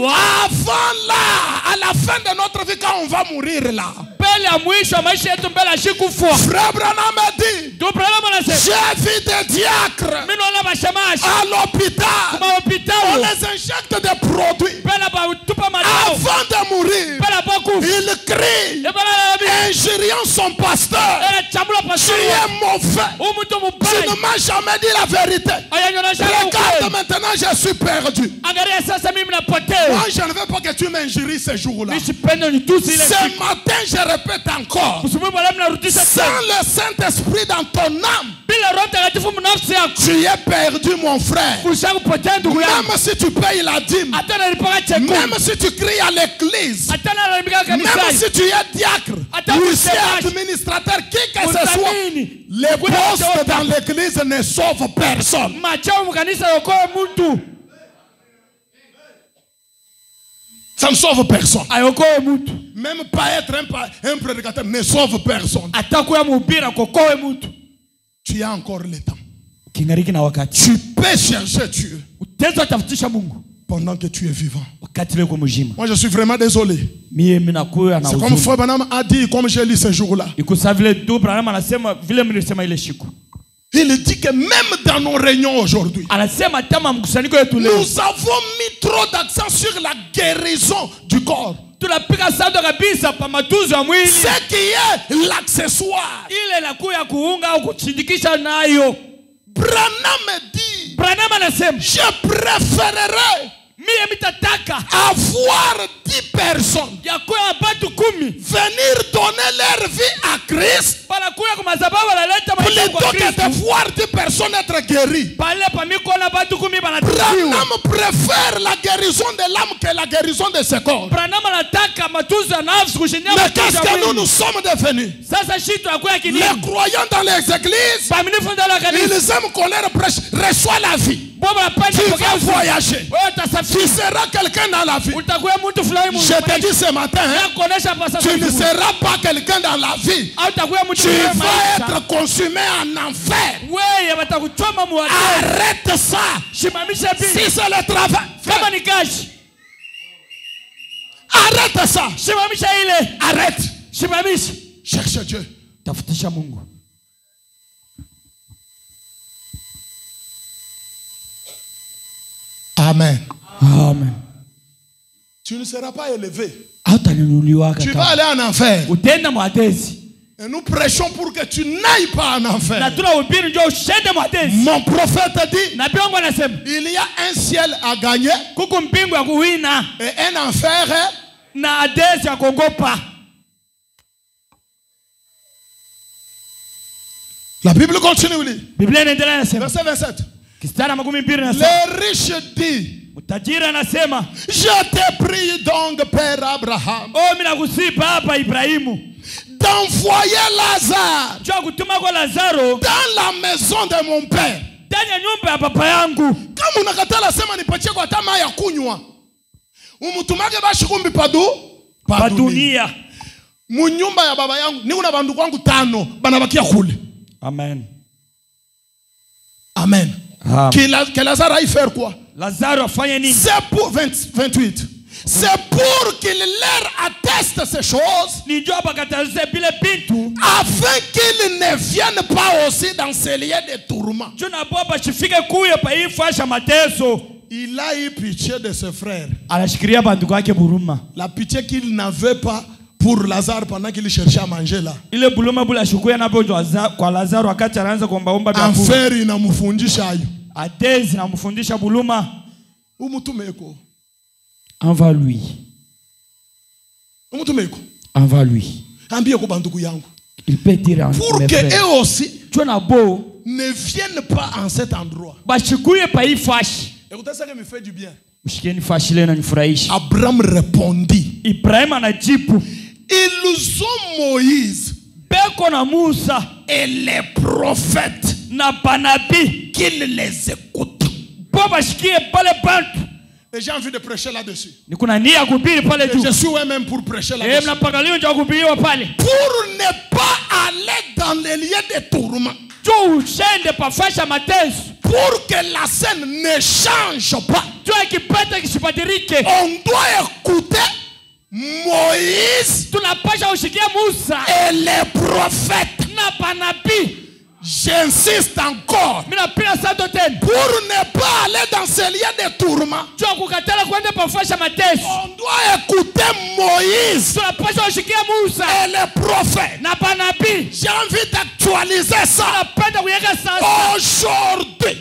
avant là, à la fin de notre vie, quand on va mourir là. Frère Branham me dit, j'ai vu des diacres à l'hôpital. On les injecte des produits. Avant de mourir, ils crient, injuriant son pasteur. Tu es mauvais. Tu ne m'as jamais dit la vérité. Regarde maintenant, je suis perdu. Moi, je ne veux pas que tu m'injuries ce jour-là. Ce matin, je répète encore. Sans le Saint-Esprit dans ton âme, Tu es perdu, mon frère. Même si tu payes la dîme, même si tu cries à l'église, même si tu es diacre, huissier, administrateur, qui que ce soit, les postes dans l'église ne sauvent personne. Ça ne sauve personne. Même pas être un prédicateur ne sauve personne. Tu as encore le temps. Tu peux chercher Dieu pendant que tu es vivant. Moi je suis vraiment désolé. C'est comme Frère Branham a dit, comme j'ai lu ce jour-là. Il dit que même dans nos réunions aujourd'hui, nous avons mis trop d'accent sur la guérison du corps. Ce qui est l'accessoire. Branham dit, je préférerais avoir 10 personnes venir donner leur vie à Christ plutôt que de voir 10 personnes être guéries. Branham préfère la guérison de l'âme que la guérison de ce corps. Mais qu'est-ce que nous sommes devenus? Les croyants dans les églises, ils aiment qu'on leur prêche, reçois la vie. Tu vas voyager. Tu seras quelqu'un dans la vie. Je te dis ce matin, tu ne seras pas quelqu'un dans la vie. Tu vas être consumé en enfer. Arrête ça. Si c'est le travail, arrête ça. Arrête. Cherche Dieu. Amen. Amen. Tu ne seras pas élevé. Tu vas aller en enfer. Et nous prêchons pour que tu n'ailles pas en enfer. Mon prophète dit, il y a un ciel à gagner et un enfer. La Bible continue. Verset 27. Le riche dit, je te prie donc, Père Abraham, d'envoyer Lazare dans la maison de mon père. Kama unakatala sema nipatie kwa tamaa ya kunywa, umutumage bashikumbi padunia. Munyumba ya baba yangu ni una bandu kwangu 5 banabakia kule. Amen. Amen. Que Lazare aille faire quoi? C'est pour 28. C'est pour qu'il leur atteste ces choses, afin qu'ils ne viennent pas aussi dans ces lieux de tourment. Il a eu pitié de ses frères. La pitié qu'il n'avait pas pour Lazare pendant qu'il cherchait à manger là. Enfer inamufundisha ayo. Envers lui. Envers lui. Il peut dire pour que eux aussi ne viennent pas en cet endroit. Écoutez ce qui me fait du bien. Abraham répondit. Ils ont Moïse et les prophètes qu'ils les écoutent. Et j'ai envie de prêcher là-dessus. Et je suis même pour prêcher là-dessus. Pour ne pas aller dans les lieux de tourment. Pour que la scène ne change pas. On doit écouter Moïse et les prophètes. J'insiste encore. Pour ne pas aller dans ces lieux de tourment, on doit écouter Moïse et les prophètes. J'ai envie d'actualiser ça aujourd'hui.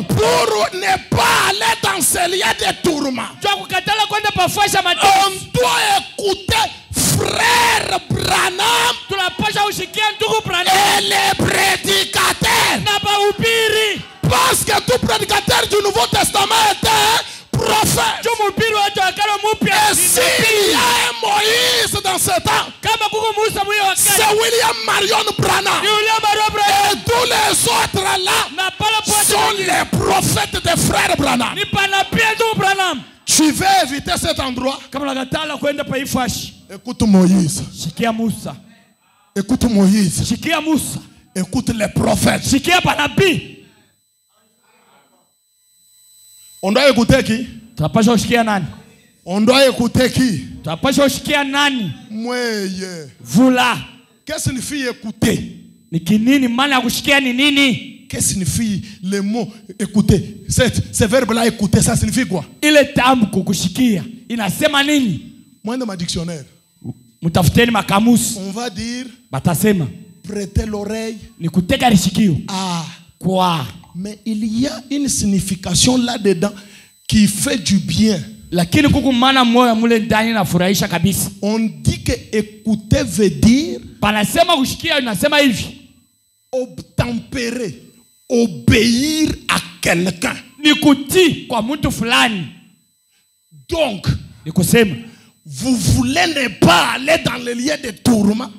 Pour ne pas aller dans ces lieux de tourment, on doit écouter Frère Branham et les prédicateurs prédicateur. Parce que tout prédicateur du Nouveau Testament était prophète. Et s'il y a un Moïse dans ce temps, c'est William Marion Branham. Et tous les autres là sont les prophètes des frères Branham. Tu veux éviter cet endroit? Écoute Moïse. Écoute Moïse. Écoute les prophètes. On doit écouter qui? On doit écouter qui? Moi, qu'est-ce que signifie écouter? Qu'est-ce que signifie le mot écouter? Ce verbe-là, écouter, ça signifie quoi? Moi, dans ma dictionnaire, on va dire prêter l'oreille. Ah, quoi? Mais il y a une signification là-dedans qui fait du bien. On dit que écouter veut dire obtempérer, obéir à quelqu'un. Donc, vous voulez ne pas aller dans les lieux de tourment.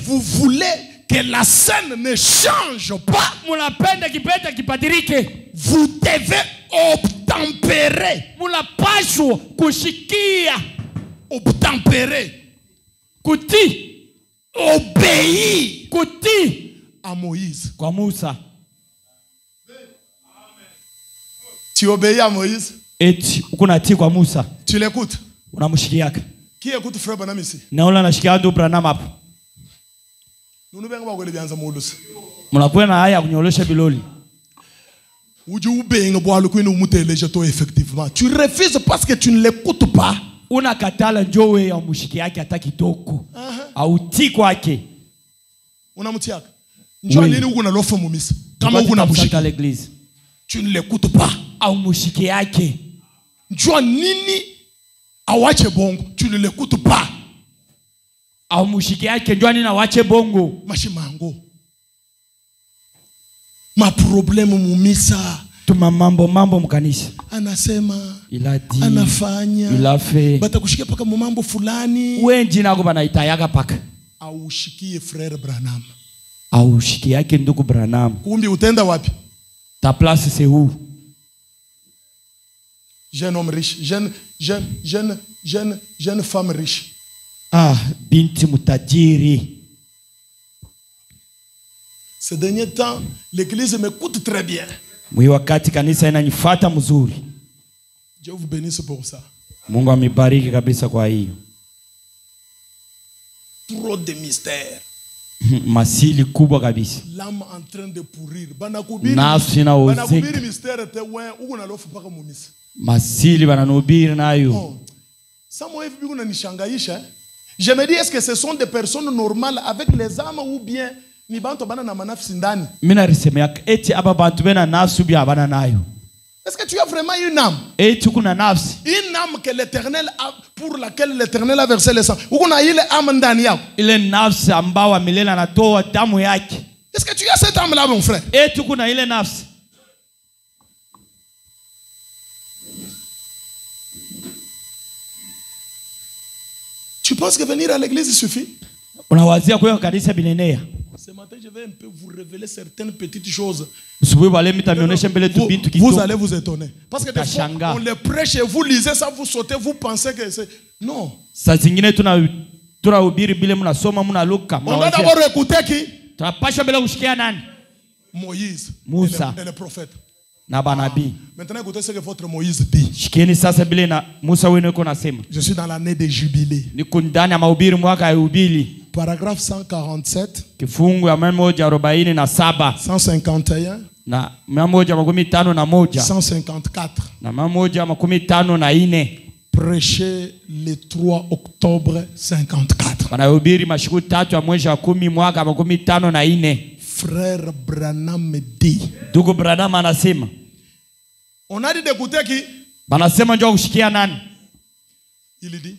Vous voulez que la scène ne change pas. Vous devez obtempérer. Obtempérer. Obéir à Moïse. Tu obéis à Moïse. Tu l'écoutes. Qui écoute frère Branham ici? Nous effectivement. Tu refuses parce que tu ne l'écoutes pas. Tu ne l'écoutes pas. Tu ne l'écoutes pas. Ma problème mumisa. Mambo mkanisa. Anasema. Il a dit. Anafanya. Il a fait. Batakushike paka mambo fulani. Wengi nako banaitayaga paka. Aushikie frère Branham. Aushikiake ndugu Branham. Kumbi utenda wapi? Ta place c'est où? Jeune homme riche, jeune femme riche. Ah, binti mutajiri. Ces derniers temps, l'église m'écoute très bien. Wakati kanisa inanifuata mzuri. Dieu vous bénisse pour ça. Mungu amibariki kabisa kwa hiyo. Trop de mystères. Masili kubwa kabisa. L'âme en train de pourrir. Nafsi na ozeka. Mystère te uko na lofu paka mumisa. Masili bananubiri nayo. Samo hivi biko nanishangaisha. Je me dis, est-ce que ce sont des personnes normales avec les âmes ou bien ni bantu bana na manafsi ndani? Mina risemea eti aba bantu bena nafsi bya bana nayo. Est-ce que tu as vraiment une âme? Eti kuna nafsi. Une âme que l'Éternel a, pour laquelle l'Éternel a versé le sang. Uko na ile âme ndani yako. Ile nafsi ambao milele anatoa damu yake. Est-ce que tu as cette âme là mon frère? Eti kuna ile nafsi. Tu penses que venir à l'église suffit? Unawazia kwa kanisa binenea. Ce matin je vais un peu vous révéler certaines petites choses. Vous allez vous étonner. Parce que des fois, on les prêche et vous lisez ça, vous sautez, vous pensez que c'est... Non. On doit d'abord écouter qui? Moïse et le prophète. Maintenant écoutez ce que votre Moïse dit. Je suis dans l'année des jubilés. Paragraphe 147. 151. 154. Prêché le 3 octobre 54. Frère Branham me dit. On a dit d'écouter qui? Il dit.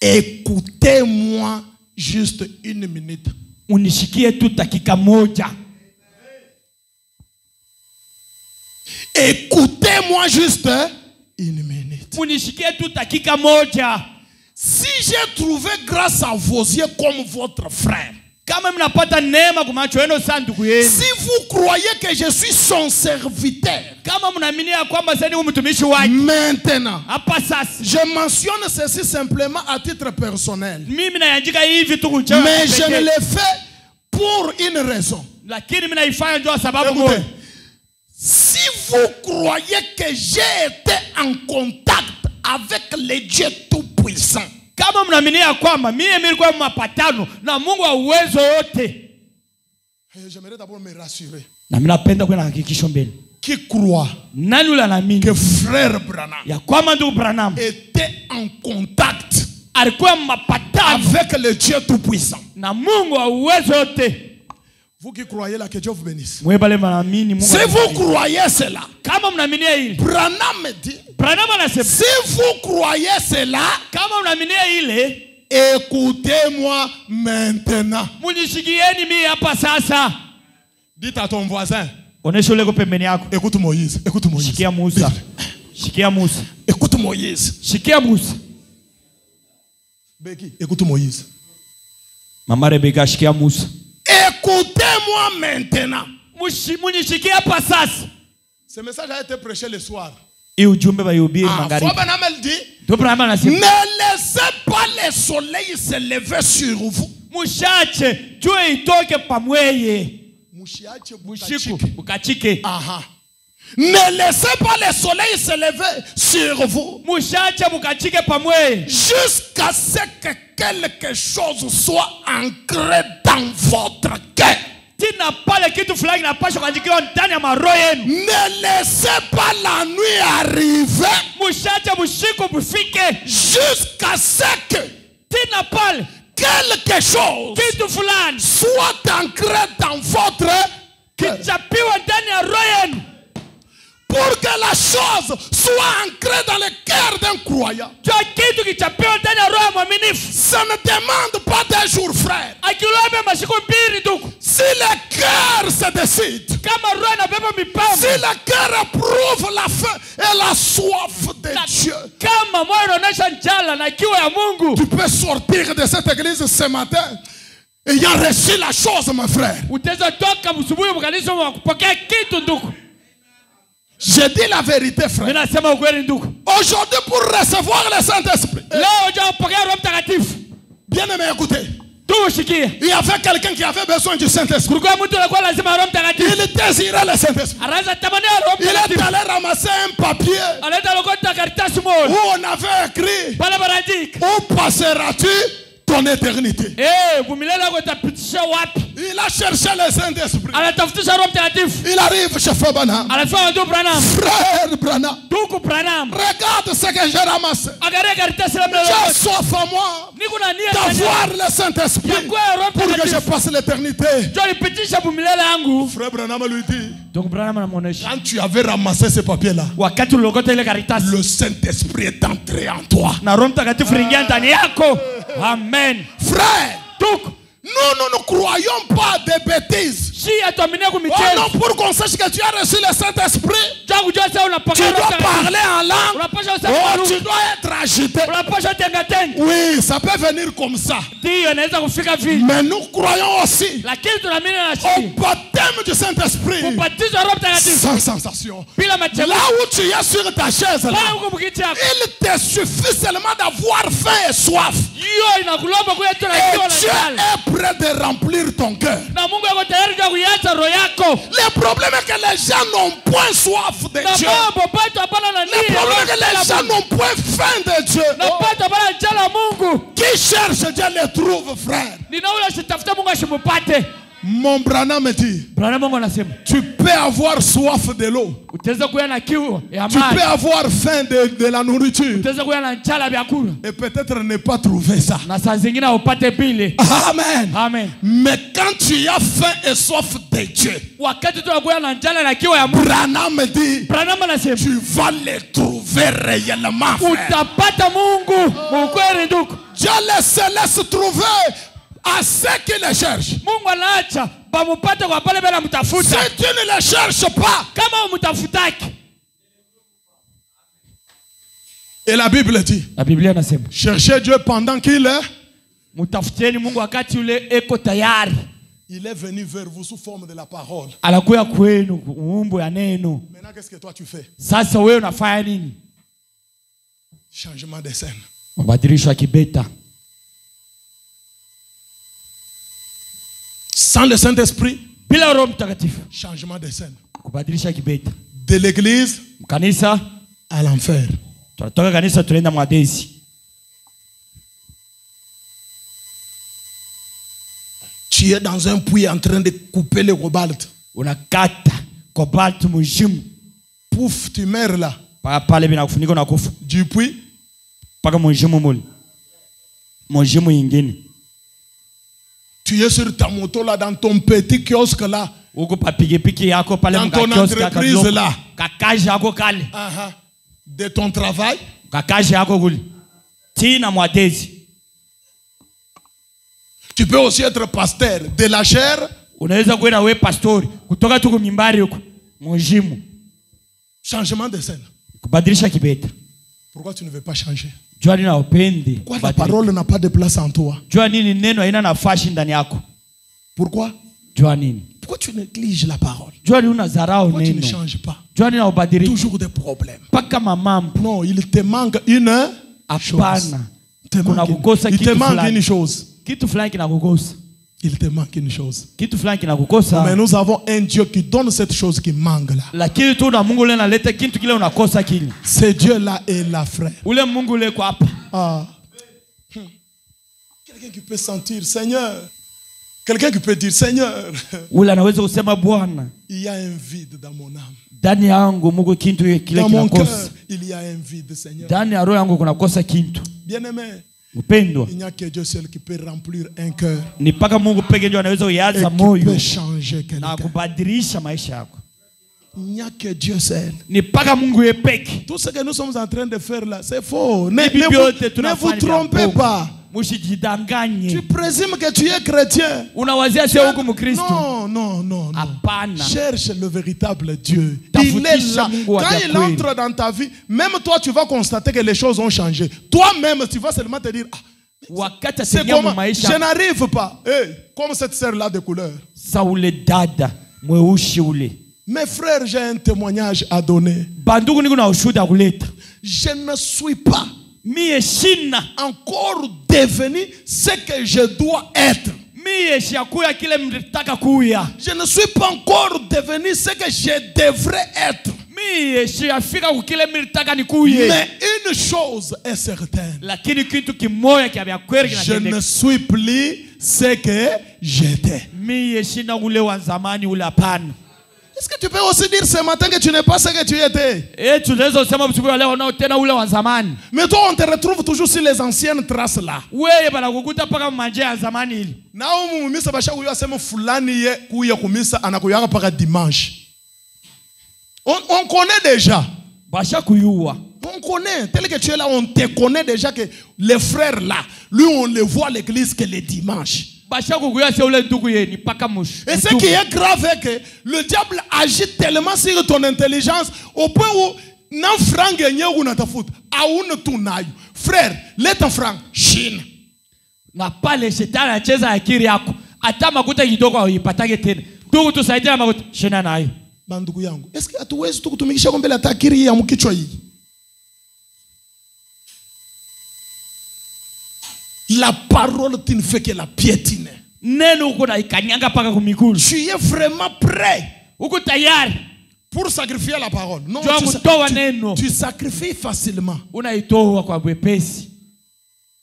Écoutez-moi juste une minute. Unishikie tu dakika moja. Écoutez-moi juste une minute. Unishikie tu dakika moja. Si j'ai trouvé grâce à vos yeux comme votre frère, si vous croyez que je suis son serviteur, maintenant, je mentionne ceci simplement à titre personnel, mais je ne le fais pour une raison. Écoutez, si vous croyez que j'ai été en contact avec le Dieu Tout-Puissant, j'aimerais d'abord me rassurer. Qui croit que frère Branham était en contact avec le Dieu Tout-Puissant? Vous qui croyez là, que Dieu vous bénisse. Si vous croyez cela, Branham me dit, si vous croyez cela, écoutez-moi maintenant. Dites à ton voisin, écoute Moïse, écoute Moïse. Écoute Moïse. Becky, écoute Moïse. Maman Rebecca, shikia Musa. Écoutez-moi maintenant. Ce message a été prêché le soir. Branham dit, ne laissez pas le soleil se lever sur vous. Ne laissez pas le soleil se lever sur vous jusqu'à ce que quelque chose soit ancré dans votre cœur. Ne laissez pas la nuit arriver jusqu'à ce que quelque chose soit ancré dans votre cœur. Pour que la chose soit ancrée dans le cœur d'un croyant. Ça ne demande pas d'un jour, frère. Si le cœur se décide, si le cœur éprouve la faim et la soif de Dieu, tu peux sortir de cette église ce matin ayant reçu la chose, mon frère. Je dis la vérité, frère. Aujourd'hui, pour recevoir le Saint-Esprit, bien aimé, écoutez. Il y avait quelqu'un qui avait besoin du Saint-Esprit. Il désirait le Saint-Esprit. Il est allé ramasser un papier où on avait écrit: où passeras-tu ton éternité? Il a cherché le Saint-Esprit. Il arrive chez Frère Branham. Frère Branham, regarde ce que j'ai ramassé. J'ai soif à moi d'avoir le Saint-Esprit pour que je passe l'éternité. Frère Branham lui dit, quand tu avais ramassé ce papier-là, le Saint-Esprit est entré en toi. Amen. Frère, nous ne croyons pas des bêtises. Oh non, pour qu'on sache que tu as reçu le Saint-Esprit, tu dois parler en langue. Oh, tu dois être agité. Oui, ça peut venir comme ça. Mais nous croyons aussi au baptême du Saint-Esprit sans sensation. Là où tu es sur ta chaise, là, il te suffit seulement d'avoir faim et soif. Et Dieu est prêt de remplir ton cœur. Le problème est que les gens n'ont point soif de Dieu. Le problème est que les gens n'ont point faim de Dieu. Qui cherche Dieu le trouve, frère. Mon Branham me dit, tu peux avoir soif de l'eau. Tu peux avoir faim de la nourriture. Et peut-être ne pas trouver ça. Amen. Amen. Mais quand tu as faim et soif de Dieu, Branham me dit, tu vas les trouver réellement, frère. Dieu les laisse trouver à ceux qui le cherchent. Mungu anaacha bamupate kwa pale bela mtafuta. Si tu ne le cherches pas, kama umtafutaki. Et la Bible dit, la Biblia inasema, cherchez Dieu pendant qu'il est. Mtafuteni Mungu wakati ule eko tayari. Il est venu vers vous sous forme de la parole. Anakuya kwenu umbo ya neno. Maintenant qu'est-ce que toi tu fais? Sasa wewe unafanya nini? Changement de scène. Mabadilisho ya kibeta. Sans le Saint-Esprit, bila Roho Mtakatifu, changement de scène. Kubadilisha kibeta. De l'église kanisa à l'enfer. Tunatoka kanisa tunaenda mwadezi. Tu es dans un puits en train de couper le cobalt. Unakata cobalt mujimu. Pouf, tu meurs là. Pale binakufunika na kufa. Du puits paka mujimu muli. Mujimu ingine. Tu es sur ta moto là, dans ton petit kiosque là. Uko pa pikipiki yako pale dans ton entreprise là. Kakaji yako kale. De ton travail. Kakaji yako kule. Tina mwadezi. Tu peux aussi être pasteur de la chair. Unaweza kwenda wewe pastori kutoka tu mimbari huko mujimu. Changement de scène. Kubadilisha kibeta. Pourquoi tu ne veux pas changer? Jua nini haupendi? Pourquoi la parole n'a pas de place en toi? Jua nini neno haina nafasi ndani yako? Pourquoi? Jua nini? Pourquoi tu négliges la parole? Jua nini unazarau neno? Pourquoi tu ne changes pas? Jua nini haubadiliki? Toujours des problèmes. Paka mamambo. Non, il te manque une chose. Kuna kukosa il kitu te manque fulani. une chose. Kitu fulani kinakukosa. Il te manque une chose. Kitu fulani kinakukosa. Mais nous avons un Dieu qui donne cette chose qui manque là. Lakini tu na Mungu leo analeta kitu kile unakosa kile. Ce Dieu là est là, frère. Ule Mungu leo kwa hapa. Quelqu'un qui peut sentir Seigneur. Quelqu'un qui peut dire Seigneur. Ule anaweza kusema Bwana. Il y a un vide dans mon âme. Ndani yangu Mungu kitu kile kinakosa. Dans mon cœur, il y a un vide, Seigneur. Ndani ya roho yangu kunakosa kitu. Bien-aimé. Mpendwa. Il n'y a que Dieu seul qui peut remplir un cœur. Ni paka Mungu peke ndio anaweza kujaza moyo. Peut changer quelqu'un. Na kubadilisha maisha yako. Il n'y a que Dieu seul. Ni paka Mungu yepeke. Tout ce que nous sommes en train de faire là, c'est faux. Ne vous trompez pas. Tu présumes que tu es chrétien. Non, non, non, non. Cherche le véritable Dieu. Il est là. Quand il entre dans ta vie, même toi, tu vas constater que les choses ont changé. Toi-même, tu vas seulement te dire, c'est comment? Je n'arrive pas. Hey, comme cette sœur-là de couleur. Mes frères, j'ai un témoignage à donner. Je ne suis pas encore devenu ce que je dois être. Je ne suis pas encore devenu ce que je devrais être. Mais une chose est certaine. Je ne suis plus ce que j'étais. Est-ce que tu peux aussi dire ce matin que tu n'es pas ce que tu étais? Mais toi, on te retrouve toujours sur les anciennes traces là. On connaît déjà. On connaît, tel que tu es là, on te connaît déjà que les frères là, lui on les voit à l'église que les dimanches. Et ce qui est grave est que le diable agit tellement sur ton intelligence au point où frère, let un franc, Chine. Na pale shetani anacheza akili yako. Hata makuta kidogo uipatake tena. Ndugu tusaidie na makuta. Shina nayo. Bandugu yangu, est-ce que hatuwezi tukutumikisha mbele ya akili ya mkichwa hii? La parole tu ne fais que la piétiner. Neno uko na ikanyanga paka kumikulu. Tu es vraiment prêt uko tayari pour sacrifier la parole? Non, tu sacrifies facilement. Unaitoa kwa wepesi.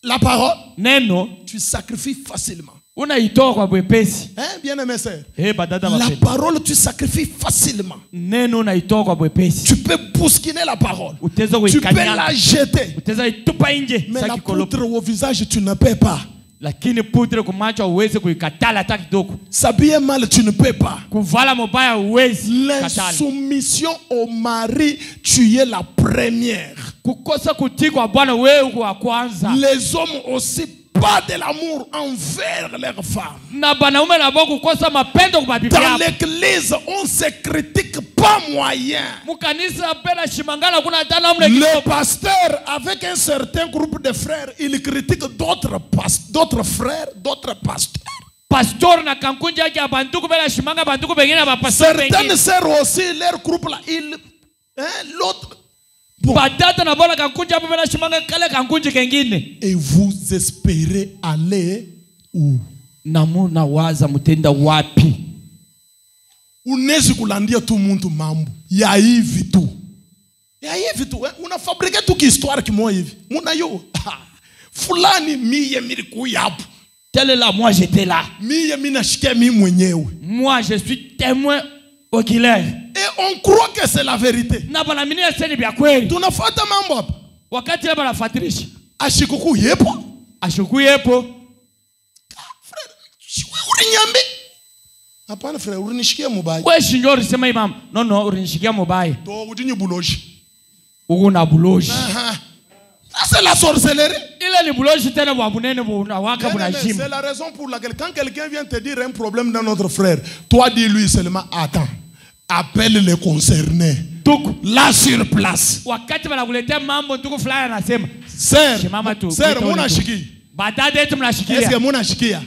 La parole, neno, tu sacrifies facilement. Unaitoa kwa wepesi. Hein, bien aimé sœur? La parole, tu sacrifies facilement. Neno unaitoa kwa wepesi. Tu peux bousculer la parole. Tu peux la jeter. Mais la poutre au visage, tu ne peux pas. Lakini poutre kumacho uweze kuikatala hata kidogo. S'habiller mal, tu ne peux pas. Kuvala mabaya uwezi katala. L'insoumission au mari, tu es la première. Kukosa kutii kwa Bwana wewe uko wa kwanza. Les hommes aussi pas de l'amour envers leurs femmes. Dans l'église, on ne se critique pas moyen. Le pasteur, avec un certain groupe de frères, il critique d'autres frères, d'autres pasteurs. Certaines sœurs aussi, leur groupe là, l'autre. Bon. Et vous espérez aller où? Unezi kulandia tu muntu mambo ya hivi tu. Ya hivi tu. Unafabrika tu histoire kimoja hivi. Muna yo. Fulani miye miliku yapo. Telle là, moi j'étais là. Miye minashike mi mwenyewe. Moi je suis témoin oculaire. Et on croit que c'est la vérité. Tunafata mambo hapa. Wakati labda nafuatilisha. Ashikuku yepo. Ashuku yepo. Frère, urinyambe. Hapana frère, urinishikia mubaya. Wewe shinjo ulisema imam. No, urinishikia mubaya. To udinyi buloji. Uko na buloji. C'est la sorcellerie. C'est la raison pour laquelle quand quelqu'un vient te dire un problème dans notre frère, toi dis-lui seulement attends. Appelle les concernés. Là sur place. Sœur, muna shiki. Est-ce que muna shikia?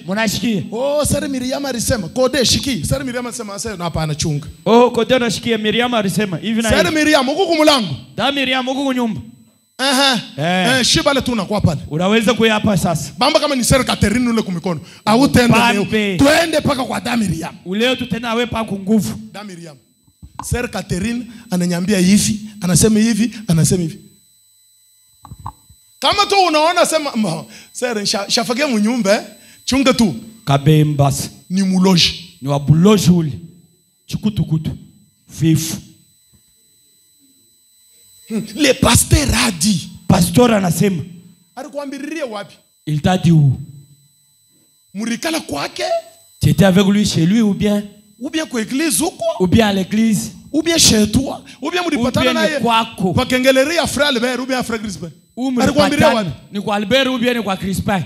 Oh, sœur Miriam alisema, kode shiki. Sœur Miriam alisema, sasa hapana chunga. Oh, kode na shikia Miriam alisema. Hivi na. Sœur Miriam, uko kumulango. Da Miriam uko kunyumba. Shibale tu unakuwa pale. Unaweza kuyapa sasa. Bamba kama ni Sœur Catherine ule kumikono. Au tenda leo. Twende paka kwa da Miriam. Leo tutenda wewe pa nguvu. Da Miriam. Sœur Catherine ananiambia hivi, anasema hivi, anasema hivi. Kama tu unaona sema, sœur shafagia munyumba, chunga tu. Kabembas. Ni muloji. Ni wa buloji ule. Chikutukutu. Fifu. Le pasteur a dit. Pasteur anasema. Alikuambiriria wapi? Il t'a dit où? Murikala kwake? Tu étais avec lui chez lui ou bien kwa église ou quoi? Ou bien à l'église? Ou bien chez toi? Ou bien muripatana naye? Kwa kengeleria frère Albert ou bien frère Crispin? Alikuambiriria wapi? Ni kwa Albert ou bien ni kwa Crispin?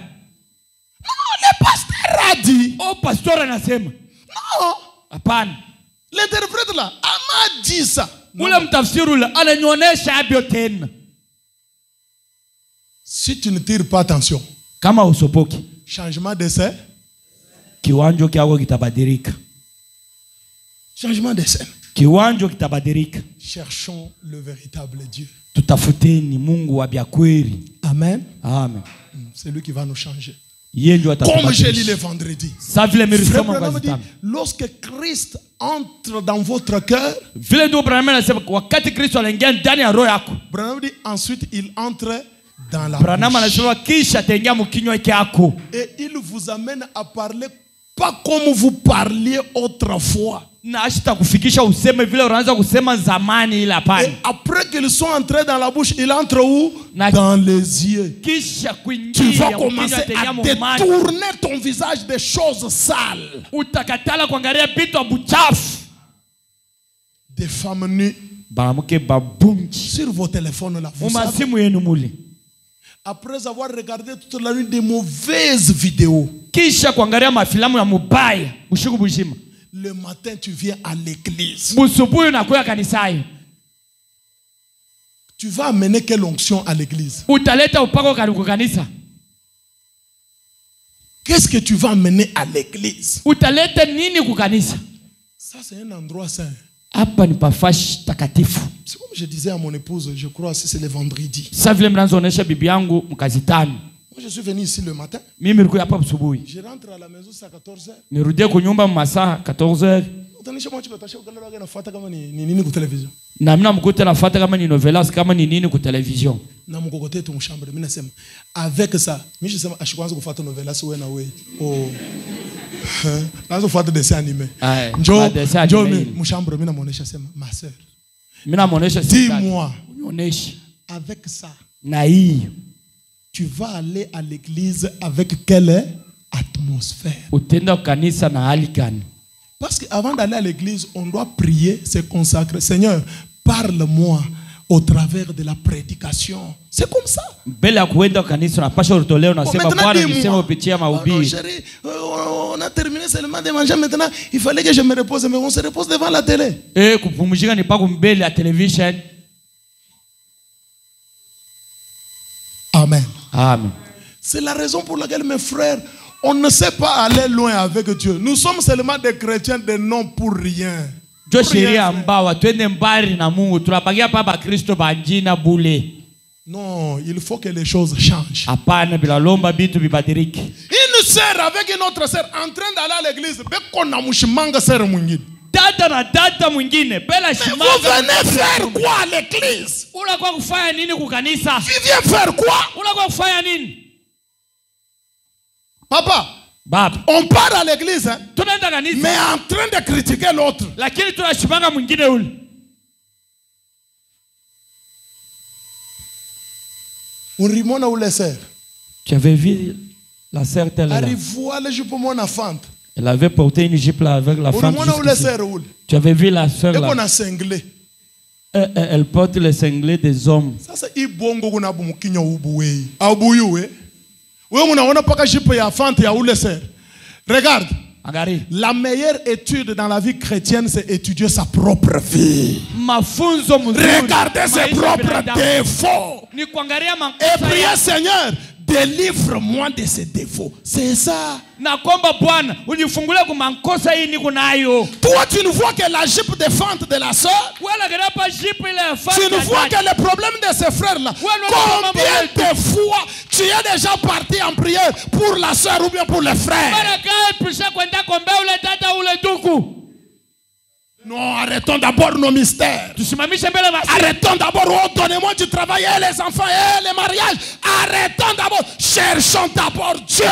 Non, le pasteur a dit. Oh, pasteur anasema. Non. Hapana. L'interprète là, m'a dit ça. Ule mtafsiri ule ananionyesha abio tena. Si tu ne tires pas attention, kama usopoki, changement de scène, kiwanjo kyako kitabadilika. Changement de scène. Kiwanjo kitabadilika. Cherchons le véritable Dieu. Tutafuteni Mungu wa bya kweli. Amen. Amen. C'est lui qui va nous changer. Comme j'ai lu le vendredi. Frère, lorsque Christ entre dans votre cœur, ensuite il entre dans la bouche. Et il vous amène à parler pas comme vous parliez autrefois. Et après qu'ils sont entrés dans la bouche, il entre où? Dans les yeux. Tu vas commencer à détourner ton visage des choses sales. Des femmes nues sur vos téléphones là. Vous savez, après avoir regardé toute la nuit des mauvaises vidéos, le matin tu viens à l'église. Tu vas amener quelle onction à l'église? Qu'est-ce que tu vas amener à l'église? Ça c'est un endroit saint. C'est comme je disais à mon épouse, je crois que c'est le vendredi. Moi je suis venu ici le matin. Je rentre à la maison à 14h. Avec ça, je sais pas si je vais novelas ou oh. Nazo fata dessin animé. Mon chambre mina monesha sema ma sœur. Dis-moi. Avec ça. Tu vas aller à l'église avec quelle atmosphère? Parce qu'avant d'aller à l'église, on doit prier, se consacrer. Seigneur, parle-moi. au travers de la prédication. C'est comme ça. Maintenant, chérie, on a terminé seulement de manger. Maintenant, il fallait que je me repose, mais on se repose devant la télé. Amen. Amen. C'est la raison pour laquelle, mes frères, on ne sait pas aller loin avec Dieu. Nous sommes seulement des chrétiens de nom pour rien. Non, il faut que les choses changent. Une sœur avec une autre sœur en train d'aller à l'église, mais vous venez faire quoi à l'église? Tu viens faire quoi? Papa, on part à l'église, hein, mais en train de critiquer l'autre. On rimona ou les sœurs. Tu avais vu la sœur telle là. Elle avait porté une jupe là avec la fente. Tu avais vu la sœur là. Elle porte les cinglés des hommes. Ça c'est ibongo kuna bumukinyo ubuwe. Abuyu regarde, la meilleure étude dans la vie chrétienne, c'est étudier sa propre vie. Regarder ses propres défauts. Et prier, Seigneur, délivre-moi de ces défauts. C'est ça. Toi, tu ne vois que la jupe de fente de la soeur. Tu ne vois que le problème de ces frères-là. Combien de fois tu es déjà parti en prière pour la soeur ou bien pour le frère? Non, arrêtons d'abord nos mystères. Arrêtons d'abord, oh, donnez-moi du travail et les enfants et les mariages. Arrêtons d'abord, cherchons d'abord Dieu.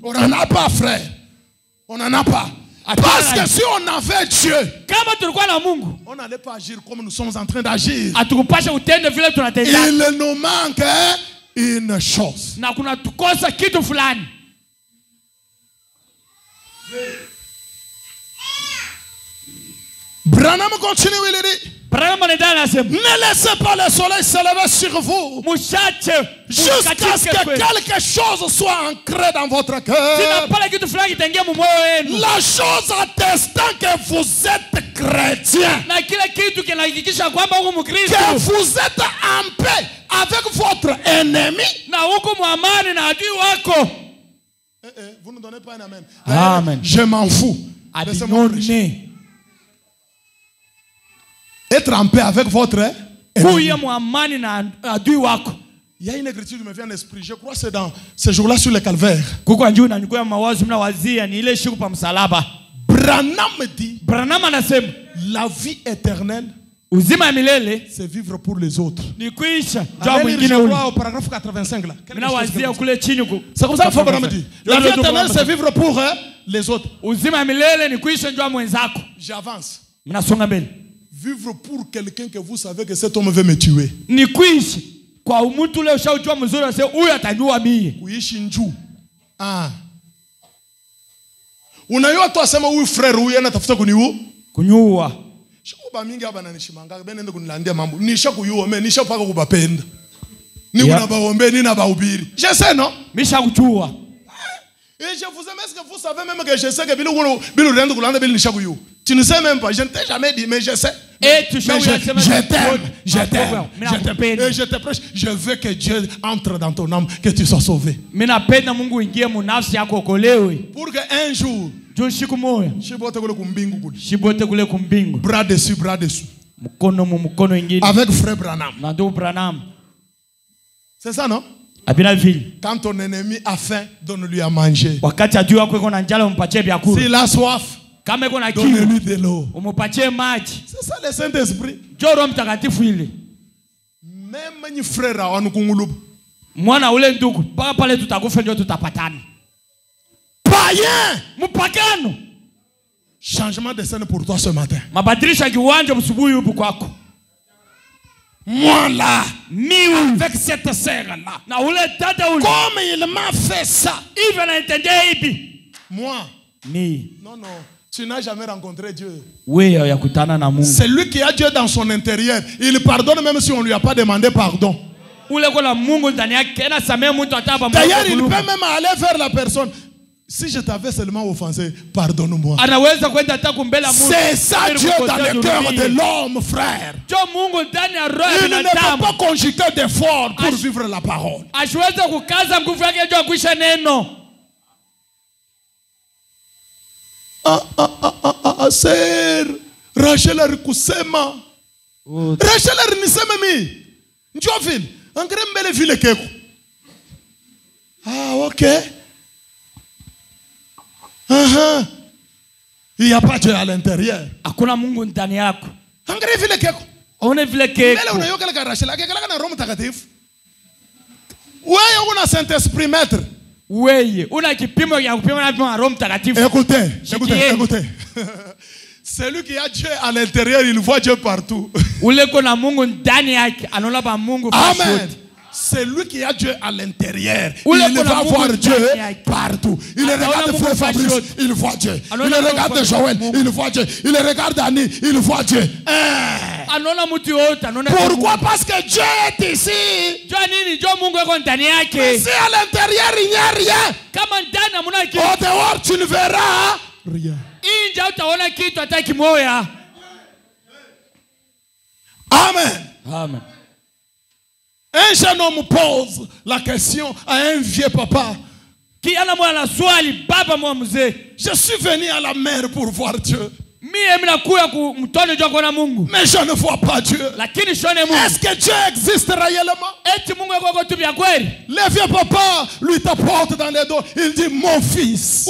On n'en a pas, frère. On n'en a pas. Parce que si on avait Dieu, on n'allait pas agir comme nous sommes en train d'agir. Il nous manque une chose. Branham continue, il dit: ne laissez pas le soleil se lever sur vous jusqu'à ce que quelque chose soit ancré dans votre cœur. La chose attestant que vous êtes chrétien, que vous êtes en paix avec votre ennemi. Vous ne donnez pas un amen. Amen. Je m'en fous. Être en paix avec votre ennemi. Il y a une écriture qui me vient à l'esprit. Je crois que c'est dans ce jour-là sur le calvaire. Branham dit: la vie éternelle, c'est vivre pour les autres. Je vois au paragraphe 85 là. C'est comme ça que Branham dit. La vie éternelle, c'est vivre pour les autres. J'avance. Vivre pour quelqu'un que vous savez que cet homme veut me tuer. Unajua tu asema huyu frère huyu anatafuta kuniua. Shikuba mingi hapa nanishimanga benende kunilandia mambo. Nisha kuyua mimi nisha paka kubapenda. Ni unabaombe ni na bahubiri. Je sais non? Misha kujua. Et je vous aime, est-ce que vous savez même que je sais que bilu rende kulanda bilu nisha kuyua. Tu ne sais même pas, je ne t'ai jamais dit mais je sais. Et tu sais, je t'aime. Et je te prêche, je veux que Dieu entre dans ton âme, que tu sois sauvé. Pour qu'un jour, bras dessus, bras dessous, avec frère Branham. C'est ça, non? Quand ton ennemi a faim, donne-lui à manger. S'il a soif, donne-lui de l'eau. C'est ça le Saint-Esprit. Même ni frère à païen. Changement de scène pour toi ce matin. Moi là, avec cette sœur là, comme il m'a fait ça, moi, non, Tu n'as jamais rencontré Dieu. C'est lui qui a Dieu dans son intérieur. Il pardonne même si on ne lui a pas demandé pardon. D'ailleurs, il peut même aller vers la personne. Si je t'avais seulement offensé, pardonne-moi. C'est ça Dieu dans le cœur de l'homme, frère. Il ne peut pas conjuguer d'efforts pour vivre la parole. Sir Rachel Arikusema Rachel Arinisema mi Njoville Angre mbele vile keko. Ok. Il n'y a pas Dieu à l'intérieur. Hakuna Mungu ndani yako. Angre vile keko. One vile keko. Mbele unayoka la Rachel akekala na Roho Mtakatifu. Wewe una Saint-Esprit maître. Wewe una kipimo ya kupima na Roho Mtakatifu. Écoutez. Celui qui a Dieu à l'intérieur, il voit Dieu partout. Amen. Celui qui a Dieu à l'intérieur, il va voir Dieu partout. Il regarde Frère Fabrice, il voit Dieu. Il regarde Joël, il voit Dieu. Il regarde Annie, il voit Dieu. Pourquoi? Parce que Dieu est ici. Mais si à l'intérieur il n'y a rien, au dehors tu ne verras rien. Amen. Amen. Un jeune homme pose la question à un vieux papa. Je suis venu à la mer pour voir Dieu. Mais je ne vois pas Dieu. Est-ce que Dieu existe réellement? Le vieux papa lui tapote dans les dos. Il dit, mon fils,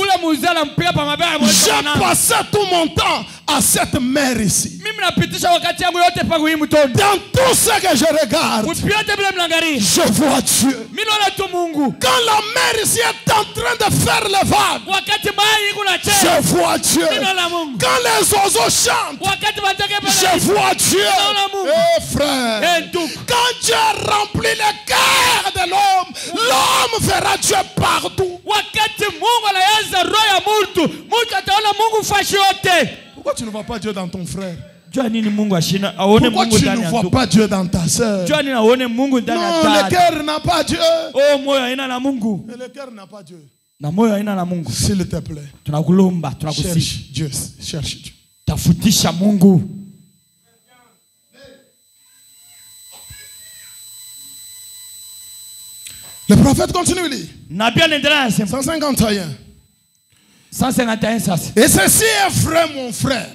j'ai passé tout mon temps à cette mer ici. Dans tout ce que je regarde, je vois Dieu. Quand la mer ici est en train de faire les vagues, je vois Dieu. Quand les oiseaux chantent, je vois Dieu. Eh frère, quand Dieu remplit le cœur de l'homme, l'homme verra Dieu partout. Pourquoi tu ne vois pas Dieu dans ton frère? Pourquoi tu ne vois pas Dieu dans ta soeur? Non, le cœur n'a pas Dieu. Le cœur n'a pas Dieu. S'il te plaît, cherche Dieu. Cherche Dieu. Tafutisha Mungu. Le prophète continue lui. 151. 151 sasa. Et ceci est vrai mon frère.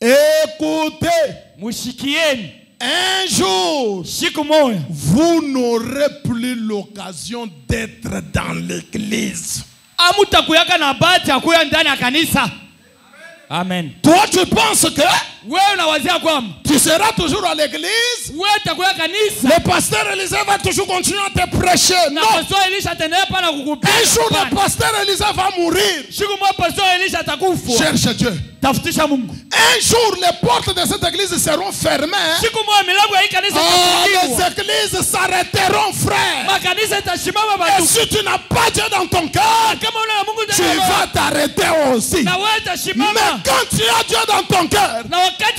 Écoutez. Mushikieni. Un jour, vous n'aurez plus l'occasion d'être dans l'église. Amen. Toi, tu penses que tu seras toujours à l'église? Le pasteur Élisée va toujours continuer à te prêcher. Non. Un jour, le pasteur Élisée va mourir. Cherche Dieu. Un jour, les portes de cette église seront fermées. Les églises s'arrêteront, frère. Et si tu n'as pas Dieu dans ton cœur, tu vas t'arrêter aussi. Mais quand tu as Dieu dans ton cœur, qu'il y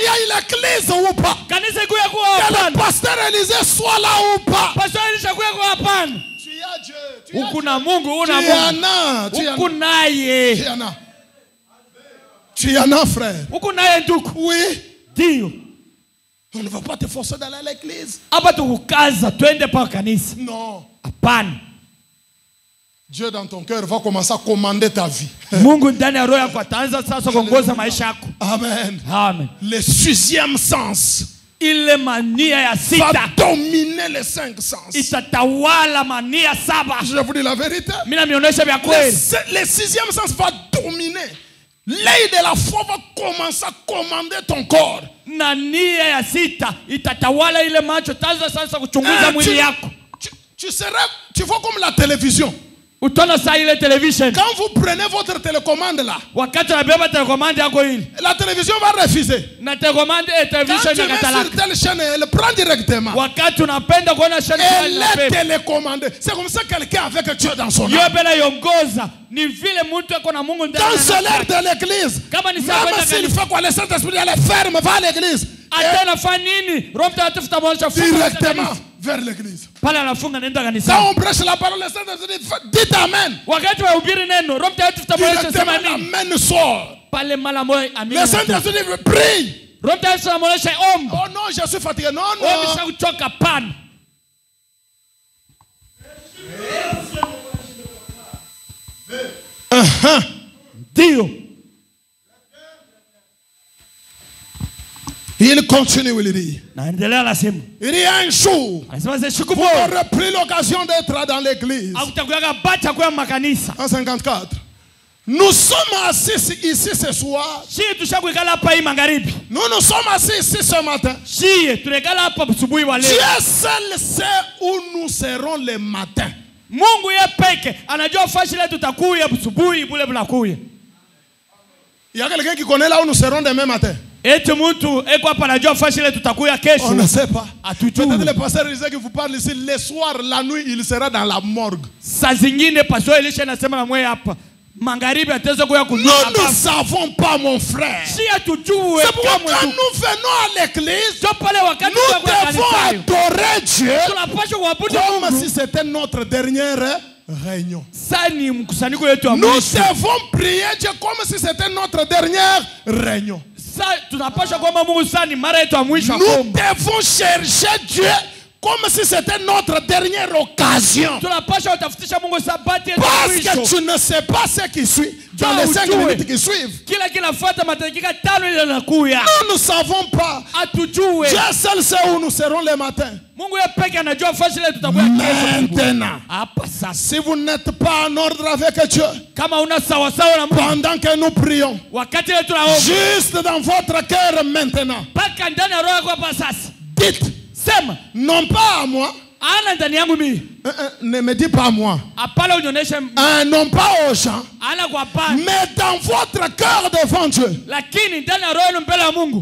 ait l'église ou pas, que le pasteur Élisée soit là ou pas, tu as Dieu. Tu en as, frère. Oui. On ne va pas te forcer d'aller à l'église. Non. Dieu dans ton cœur va commencer à commander ta vie. Amen. Amen. Le sixième sens va dominer les cinq sens. Je vous dis la vérité. Le sixième sens va dominer. L'œil de la foi va commencer à commander ton corps. Tu vois comme la télévision. Quand vous prenez votre télécommande là, la télévision va refuser. Quand tu mets sur telle chaîne, elle prend directement. Elle est télécommandée. C'est comme ça que quelqu'un avec Dieu dans son âme. Cancelleur de l'église. Même s'il fait quoi, le Saint-Esprit elle est ferme, va à l'église. Directement vers l'église. Quand on prêche la parole, le Saint-Esprit dit dites Amen. Directement, l'Amen sort. Le Saint-Esprit prie. Oh non, je suis fatigué. Non, non. Il continue, il dit. Il y a un jour, vous aurez pris l'occasion d'être dans l'église. En 54. Nous sommes assis ici ce soir. Nous sommes assis ici ce matin. Dieu seul sait où nous serons le matin. Il y a quelqu'un qui connaît là où nous serons demain matin. On ne sait pas. Peut-être le pasteur disait que vous parlez ici. Le soir, la nuit, il sera dans la morgue. Nous ne savons pas, mon frère. C'est pourquoi quand nous venons à l'église, nous devons adorer Dieu comme si c'était notre dernière réunion. Nous devons prier Dieu comme si c'était notre dernière réunion. Nous devons chercher Dieu comme si c'était notre dernière occasion. Parce que tu ne sais pas ce qui suit dans les 5 minutes qui suivent. Nous ne savons pas. Dieu seul sait où nous serons le matin. Maintenant, si vous n'êtes pas en ordre avec Dieu, pendant que nous prions, juste dans votre cœur maintenant, dites, non pas à moi. Ne me dis pas à moi. Non pas aux gens. Mais dans votre cœur devant Dieu.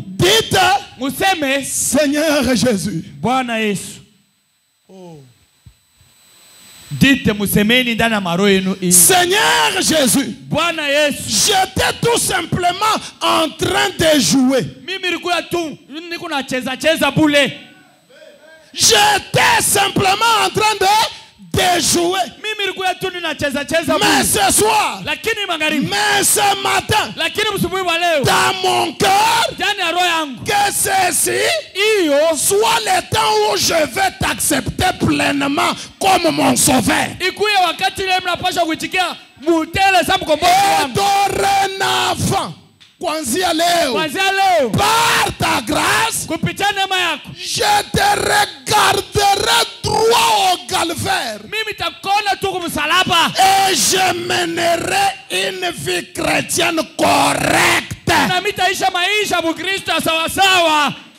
Dites, Seigneur Jésus. Oh. Seigneur Jésus, j'étais tout simplement en train de jouer. J'étais simplement en train de jouer. Mais ce soir, mais ce matin, dans mon cœur, que ceci soit le temps où je vais t'accepter pleinement comme mon sauveur. Et dorénavant, par ta grâce, je te regarderai droit au calvaire et je mènerai une vie chrétienne correcte.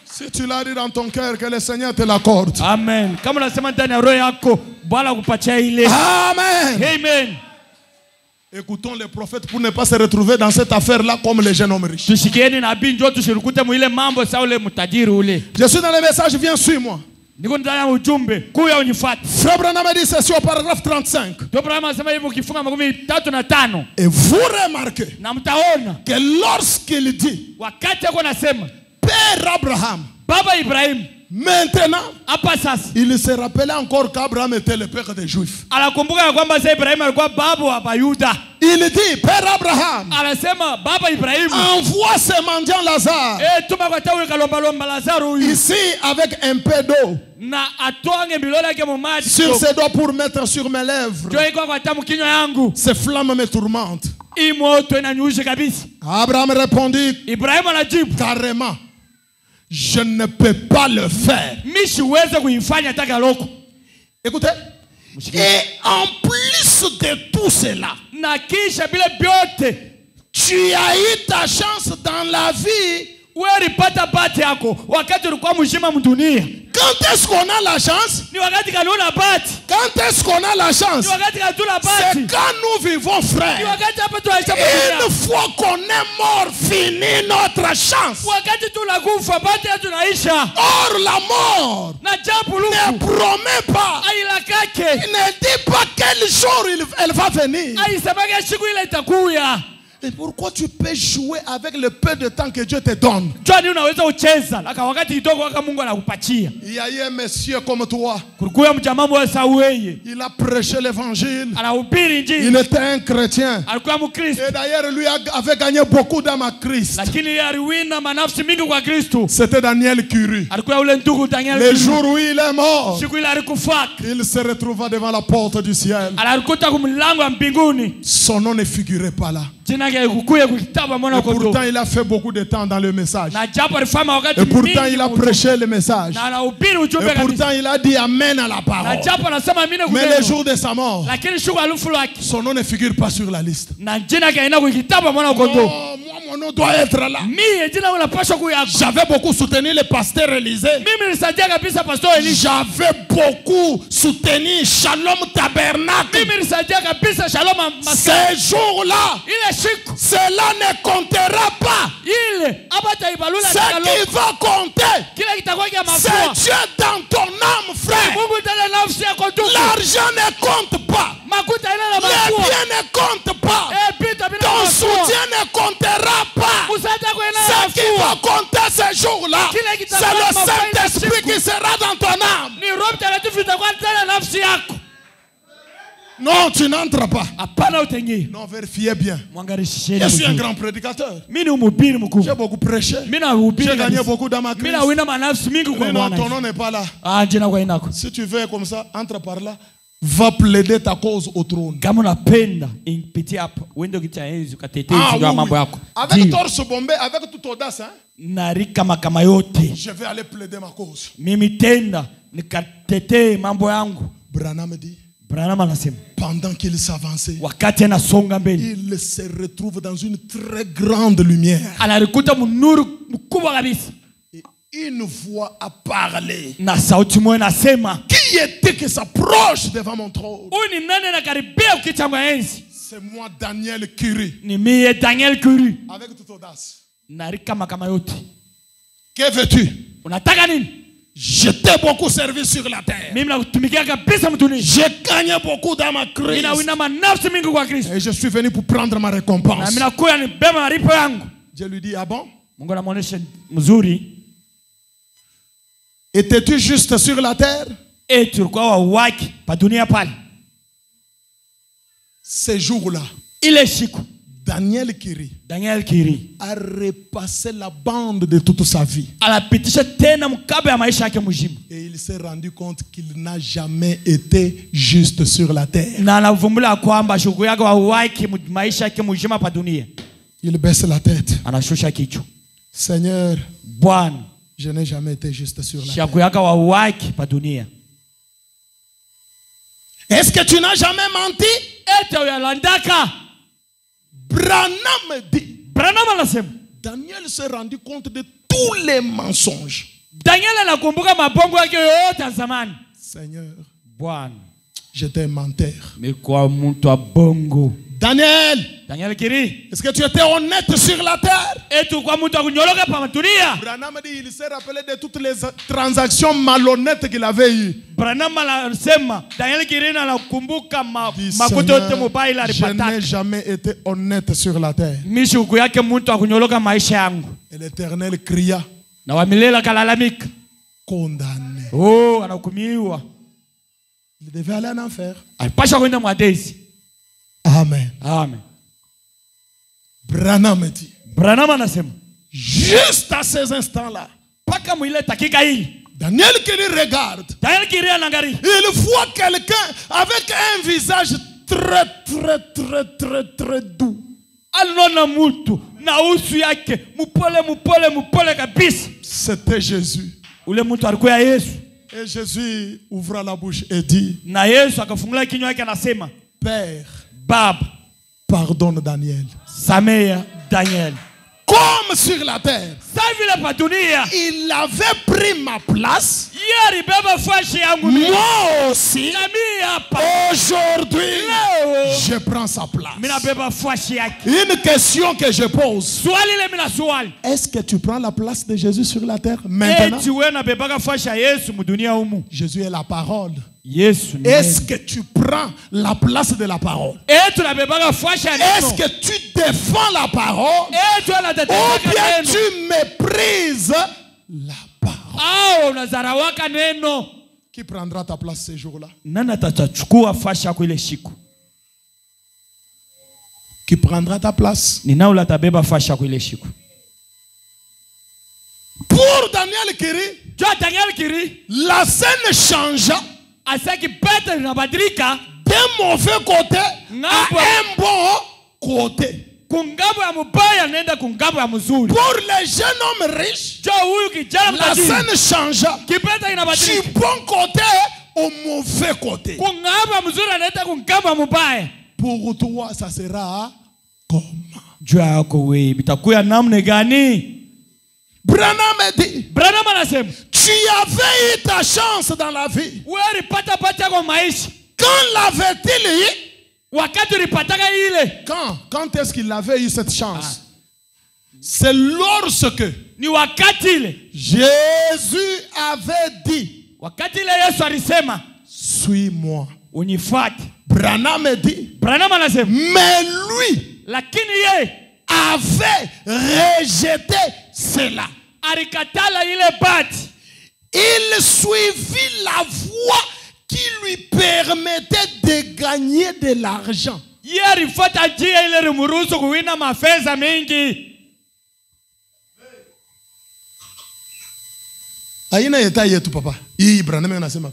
Si tu l'as dit dans ton cœur, que le Seigneur te l'accorde. Amen. Amen. Amen. Écoutons les prophètes pour ne pas se retrouver dans cette affaire-là comme les jeunes hommes riches. Je suis dans le message, viens, suis-moi. Frère Branham dit ceci au paragraphe 35. Et vous remarquez que lorsqu'il dit Père Abraham, maintenant, il se rappelait encore qu'Abraham était le père des Juifs. Il dit, Père Abraham, envoie ce mendiant Lazare ici avec un peu d'eau sur ses doigts pour mettre sur mes lèvres. Ces flammes me tourmentent. Abraham répondit carrément, je ne peux pas le faire. Écoutez. Et en plus de tout cela, tu as eu ta chance dans la vie Quand est-ce qu'on a la chance? Quand est-ce qu'on a la chance? C'est quand nous vivons, frère. Une fois qu'on est mort, fini notre chance. Or la mort ne promet pas. Ne dit pas quel jour elle va venir. Et pourquoi tu peux jouer avec le peu de temps que Dieu te donne? Il y a eu un monsieur comme toi. Il a prêché l'évangile. Il était un chrétien. Et d'ailleurs, lui avait gagné beaucoup d'âmes à Christ. C'était Daniel Curie. Le jour où il est mort, il se retrouva devant la porte du ciel. Son nom ne figurait pas là. Et pourtant il a fait beaucoup de temps dans le message. Et pourtant il a prêché le message. Et pourtant il a dit amen à la parole. Mais le jour de sa mort, son nom ne figure pas sur la liste. Mon nom doit être là. J'avais beaucoup soutenu le pasteur Élisée. J'avais beaucoup soutenu Shalom Tabernacle. Ces jours-là, cela ne comptera pas. Ce qui va compter, c'est Dieu dans ton âme, frère. L'argent ne compte pas. Les biens ne comptent pas. Ton soutien ne comptera pas. Ce qui va compter ces jours-là, c'est le Saint-Esprit qui sera dans ton âme. Non, tu n'entres pas. Non, vérifiez bien. Je suis un grand prédicateur. J'ai beaucoup prêché. J'ai gagné beaucoup d'âmes à Christ. Mais non, ton nom n'est pas là. Si tu veux comme ça, entre par là. Va plaider ta cause au trône. Ah, oui. Avec torse bombé, avec toute audace, hein? Je vais aller plaider ma cause. Branham dit, pendant qu'il s'avançait, il se retrouve dans une très grande lumière. Et une voix a parlé. Qui était que s'approche devant mon trône? C'est moi, Daniel Curie. Avec toute audace. Que veux-tu? Je t'ai beaucoup servi sur la terre. J'ai gagné beaucoup d'âmes à Christ. Et je suis venu pour prendre ma récompense. Je lui dis, ah bon? Étais-tu juste sur la terre? Ces jours-là, Daniel Curie a repassé la bande de toute sa vie. Et il s'est rendu compte qu'il n'a jamais été juste sur la terre. Il baisse la tête. Seigneur, je n'ai jamais été juste sur la terre. Est-ce que tu n'as jamais menti? Branham dit. Daniel s'est rendu compte de tous les mensonges. Seigneur, j'étais un menteur. Daniel Curie, est-ce que tu étais honnête sur la terre? Branham dit, il s'est rappelé de toutes les transactions malhonnêtes qu'il avait eues. Je n'ai jamais été honnête sur la terre. Et l'Éternel cria, condamné. Il devait aller en enfer. Amen. Branham dit, juste à ces instants-là, Daniel Curie regarde. Il voit quelqu'un avec un visage très doux. C'était Jésus. Et Jésus ouvra la bouche et dit, Père, pardonne Daniel. comme sur la terre. Il avait pris ma place. Moi aussi, aujourd'hui, je prends sa place. Une question que je pose. Est-ce que tu prends la place de Jésus sur la terre maintenant? Jésus est la parole. Est-ce que tu prends la place de la parole? Est-ce que tu défends la parole? Ou bien tu méprises la parole? Qui prendra ta place ce jour-là? Qui prendra ta place? Pour Daniel Kiri, la scène changea d'un mauvais côté à un bon côté. Pour les jeunes hommes riches, la scène changea du bon côté au mauvais côté. Pour toi, ça sera comment? Branham dit, tu avais eu ta chance dans la vie. Quand l'avait-il eu? Quand est-ce qu'il avait eu cette chance? C'est lorsque Jésus avait dit, suis-moi. Branham dit, mais lui avait rejeté cela. Il suivit la voie qui lui permettait de gagner de l'argent. Aina yeta yetu papa. Hii Branham anasema.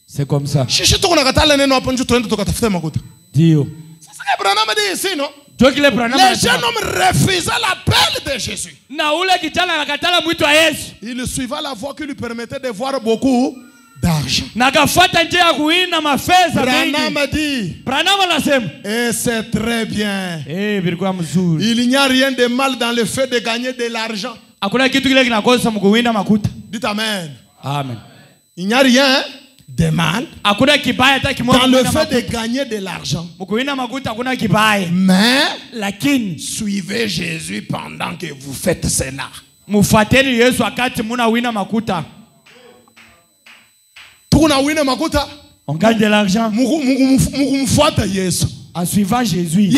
C'est comme ça. Shishi tuko nakatala neno hapo nje tuende tukatafute makuta. Ndio. Sasa Branham dit ici non? Les jeunes hommes refusaient l'appel de Jésus. Il suivait la voie qui lui permettait de voir beaucoup d'argent. Branham dit, et c'est très bien. Il n'y a rien de mal dans le fait de gagner de l'argent. Dites amen. Amen. Il n'y a rien de mal dans le fait de gagner de l'argent. Mais suivez Jésus pendant que vous faites cela. On gagne de l'argent en suivant Jésus.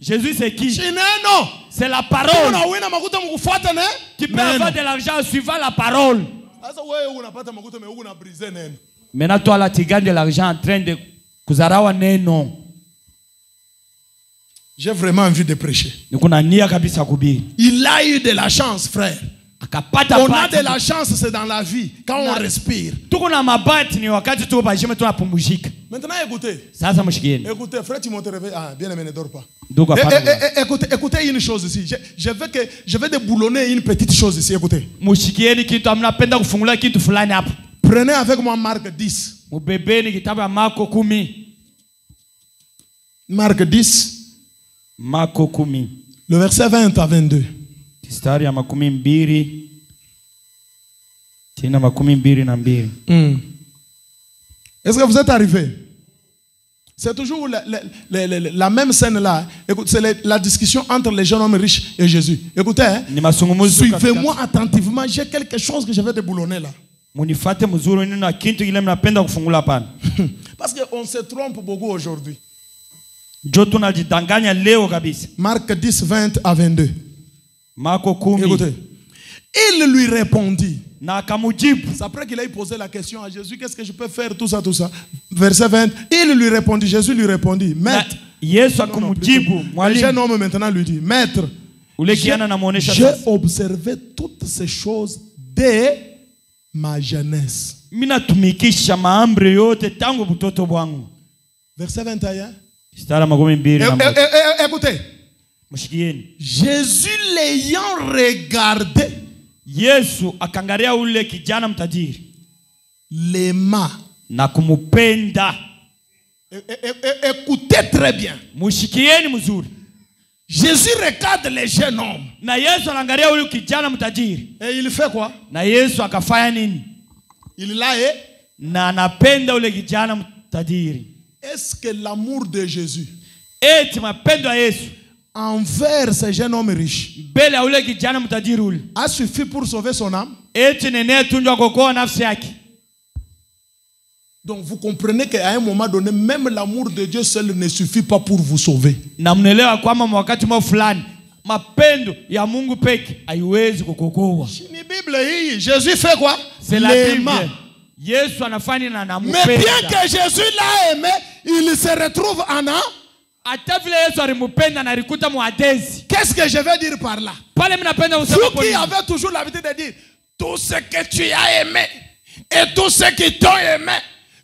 Jésus c'est qui? C'est la parole. Tu peux avoir de l'argent en suivant la parole. Maintenant toi là tu gagnes de l'argent en train de kuzarawa neno. J'ai vraiment envie de prêcher. Il a eu de la chance, frère. On a de la chance, c'est dans la vie, quand on respire. Maintenant, écoutez. Écoutez, frère Timothée, bien aimé, ne dors pas. Écoutez une chose ici. Je vais déboulonner une petite chose ici. Écoutez. Prenez avec moi Marc 10. Marc 10. Le verset 20 à 22. Est-ce que vous êtes arrivé? C'est toujours la même scène là. C'est la discussion entre les jeunes hommes riches et Jésus. Écoutez, hein? Suivez-moi attentivement. J'ai quelque chose que je vais déboulonner là. Parce qu'on se trompe beaucoup aujourd'hui. Marc 10, 20 à 22. Écoutez. Il lui répondit. C'est après qu'il a posé la question à Jésus, qu'est-ce que je peux faire, tout ça, tout ça. Verset 20, il lui répondit, Jésus lui répondit, Maître. Le jeune homme maintenant lui dit, Maître, j'ai observé toutes ces choses dès ma jeunesse. Verset 21. Écoutez. Jésus l'ayant regardé, Yesu akangalia ule kijana mtajiri, l'aima na kumupenda. Écoutez très bien. Mushikieni mzuri. Jésus regarde les jeunes hommes. Na Yesu anaangalia huyu kijana mtajiri. Et il fait quoi? Na Yesu akafanya nini? Il l'a et na anapenda ule kijana mtajiri. Est-ce que l'amour de Jésus eti mapendo ya Yesu envers ce jeune homme riche mbele ya ule kijana mtajiri ule a suffi pour sauver son âme? eti nene tunjwa kuokoa nafsi yake? Donc vous comprenez qu'à un moment donné, même l'amour de Dieu seul ne suffit pas pour vous sauver. Na mnaelewa kwamba wakati mwa fulani mapendo ya Mungu peke haiwezi kukuokoa. Ni Bible hii. Jésus fait quoi? C'est la Bible. Yesu anafanya na anampenda. Mais bien que Jésus l'a aimé, il se retrouve en un. Hata vile Yesu alimpenda na alikuta muadezi. Qu'est-ce que je veux dire par là? Pale mnapenda usema Vous qui avez toujours l'habitude de dire tout ce que tu as aimé et tout ce qui t'ont aimé,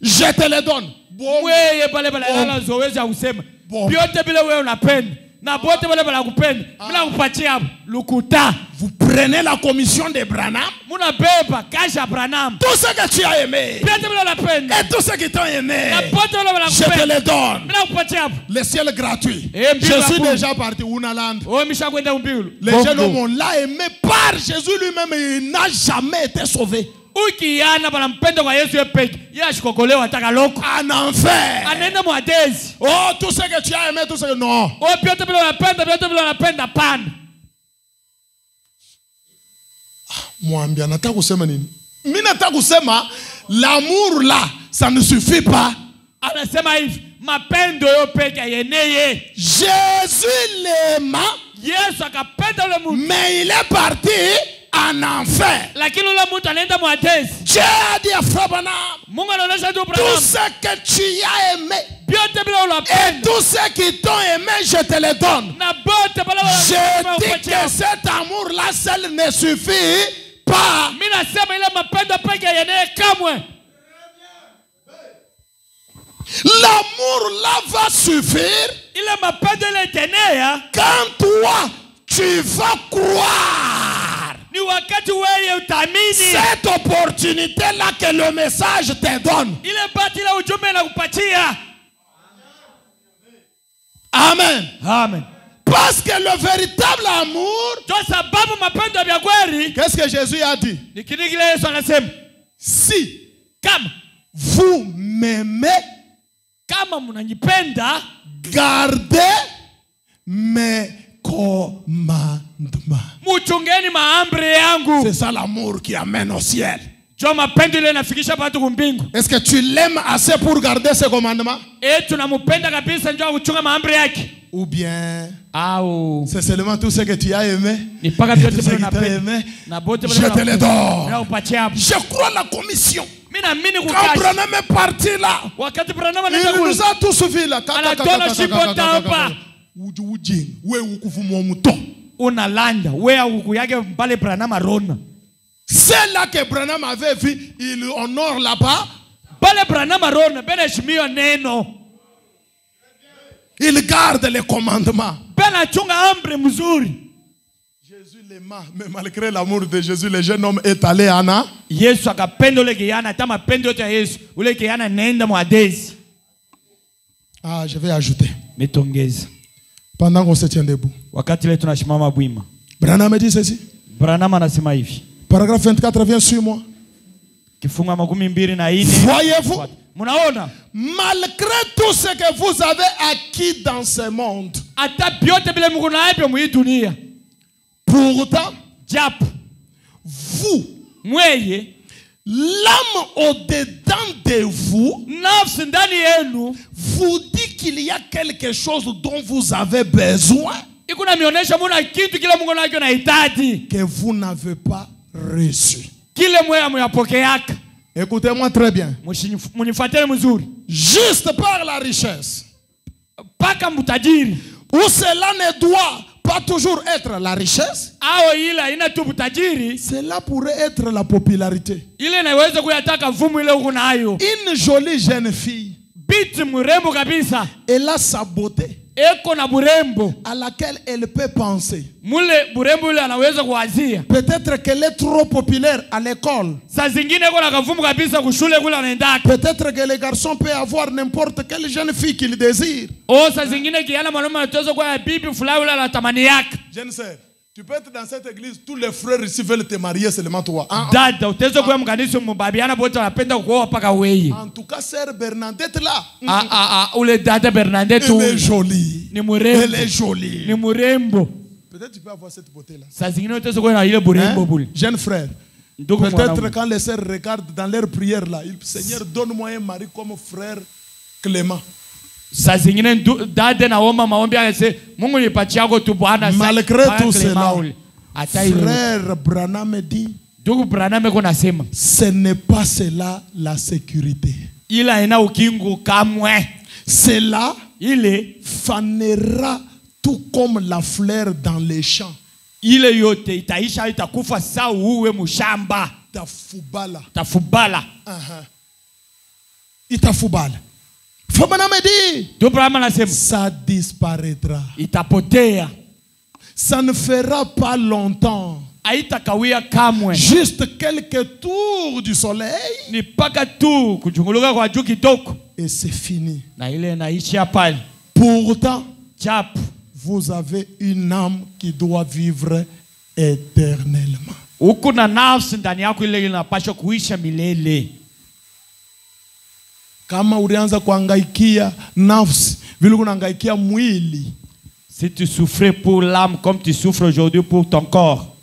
je te le donne. Wewe pale ala zoezi usema. Biote bila wewe unapenda. Na bote wale wanakupenda. Bila kupatia hapo. Lukuta. Vous prenez la commission de Branham. Muna beba kasha Branham. Tout ce que tu as aimé. Biote bila unapenda. Et tout ce qui t'ont aimé. Na bote wale wanakupenda. Je te le donne. Bila kupatia hapo. Le ciel gratuit. Je suis déjà parti Unaland. Oh misha kwenda Umbiulu. Les jeunes hommes l'a aimé par Jésus lui-même, il n'a jamais été sauvé. Ukiana banampenda kwa Yesu yepeke. Yeye ashikokolewa ataka loko. En enfer. Anaenda muadezi. Oh, tout ce que tu as aimé, tout ce que non. Oh, biote bila unapenda pana. Mwambia nataka kusema nini? Mimi nataka kusema l'amour là, ça ne suffit pas. Anasema hivi, mapendo yo peke yeneye. Jésus l'aima. Yesu akapenda ule mtu. Mais il est parti en enfer. Lakini ule mtu anaenda muadezi. Dieu a dit à Frère Branham, Mungu anaonyesha tu Branham. tout ce que tu as aimé et tout ce qui t'ont aimé, je te le donne. Je dis que cet amour-là seul ne suffit pas. L'amour-là va suffire quand toi, tu vas croire. Cette opportunité-là que le message te donne. Amen. Amen. Parce que le véritable amour, qu'est-ce que Jésus a dit? Si vous m'aimez, gardez mes commandements. C'est ça l'amour qui amène au ciel. Est-ce que tu l'aimes assez pour garder ses commandements? Ou bien c'est seulement tout ce que tu as aimé, tout ce que tu as aimé, je te le donne. Je crois à la commission. Quand Branham est parti là, il nous a tous suivi là. C'est là que Branham avait vu, il honore là-bas. Il garde les commandements. Jésus l'aima, mais malgré l'amour de Jésus, le jeune homme est allé à Anna. Ah, je vais ajouter. Pendant qu'on se tient debout. Branham dit ceci. Paragraphe 24, viens sur moi. Voyez-vous, malgré tout ce que vous avez acquis dans ce monde, pourtant, vous, l'âme au-dedans de vous, vous dit qu'il y a quelque chose dont vous avez besoin, que vous n'avez pas reçu. Écoutez-moi très bien. Juste par la richesse. Ou cela ne doit pas toujours être la richesse. Cela pourrait être la popularité. Une jolie jeune fille, elle a sa beauté. à laquelle elle peut penser. Peut-être qu'elle est trop populaire à l'école. Peut-être que les garçons peuvent avoir n'importe quelle jeune fille qu'ils désirent. Jeune sœur, tu peux être dans cette église, tous les frères ici veulent te marier, seulement toi. En tout cas, sœur Bernadette là, elle est jolie. Elle est jolie. Peut-être tu peux avoir cette beauté là. Jeune frère, peut-être quand les sœurs regardent dans leur prière là, Seigneur, donne-moi un mari comme frère Clément. Malgré tout cela, frère Branham dit, ce n'est pas cela la sécurité. Cela fanera tout comme la fleur dans les champs. Tafubala. Itafubala. Ça disparaîtra. Ça ne fera pas longtemps. Juste quelques tours du soleil. Et c'est fini. Pourtant, vous avez une âme qui doit vivre éternellement. Kama ulianza kuangaikia nafsi, vile unaangaikia mwili. Si tu souffrais pour l'âme comme tu souffres aujourd'hui pour ton corps,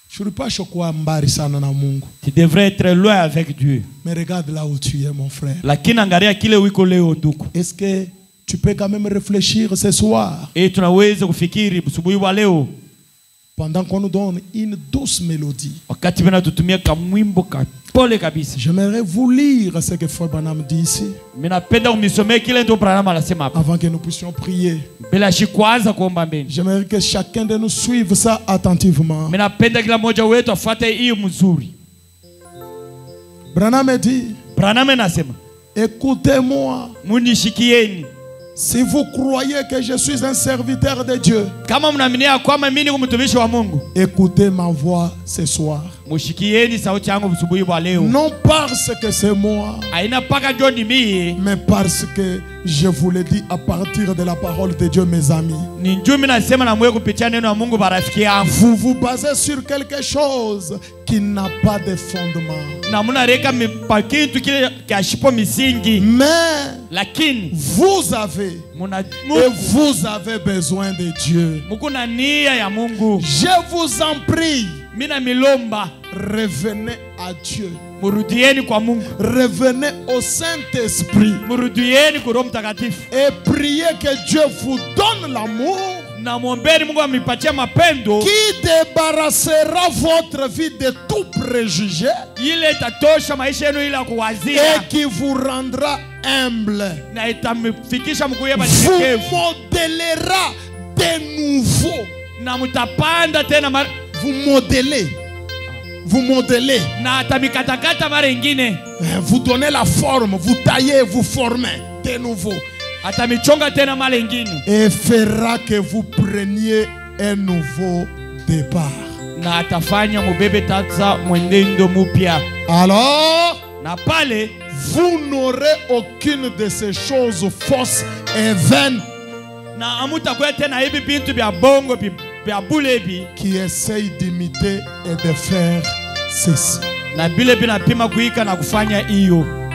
tu devrais être loin avec Dieu. Mais regarde là où tu es, mon frère. Est-ce que tu peux quand même réfléchir ce soir? Pendant qu'on nous donne une douce mélodie, j'aimerais vous lire ce que Frère Branham dit ici, avant que nous puissions prier. J'aimerais que chacun de nous suive ça attentivement. Branham dit, écoutez-moi. Si vous croyez que je suis un serviteur de Dieu, écoutez ma voix ce soir. Non parce que c'est moi, mais parce que je vous l'ai dit à partir de la parole de Dieu, mes amis. Vous vous basez sur quelque chose qui n'a pas de fondement. Mais vous avez besoin de Dieu. Je vous en prie, revenez à Dieu. Revenez au Saint-Esprit et priez que Dieu vous donne l'amour qui débarrassera votre vie de tout préjugé et qui vous rendra humble. Vous modélera de nouveau. Vous modelez. Vous modelez. Vous donnez la forme, vous taillez, vous formez de nouveau. Et fera que vous preniez un nouveau départ. Alors, vous n'aurez aucune de ces choses fausses et vaines qui essayent d'imiter et de faire ceci.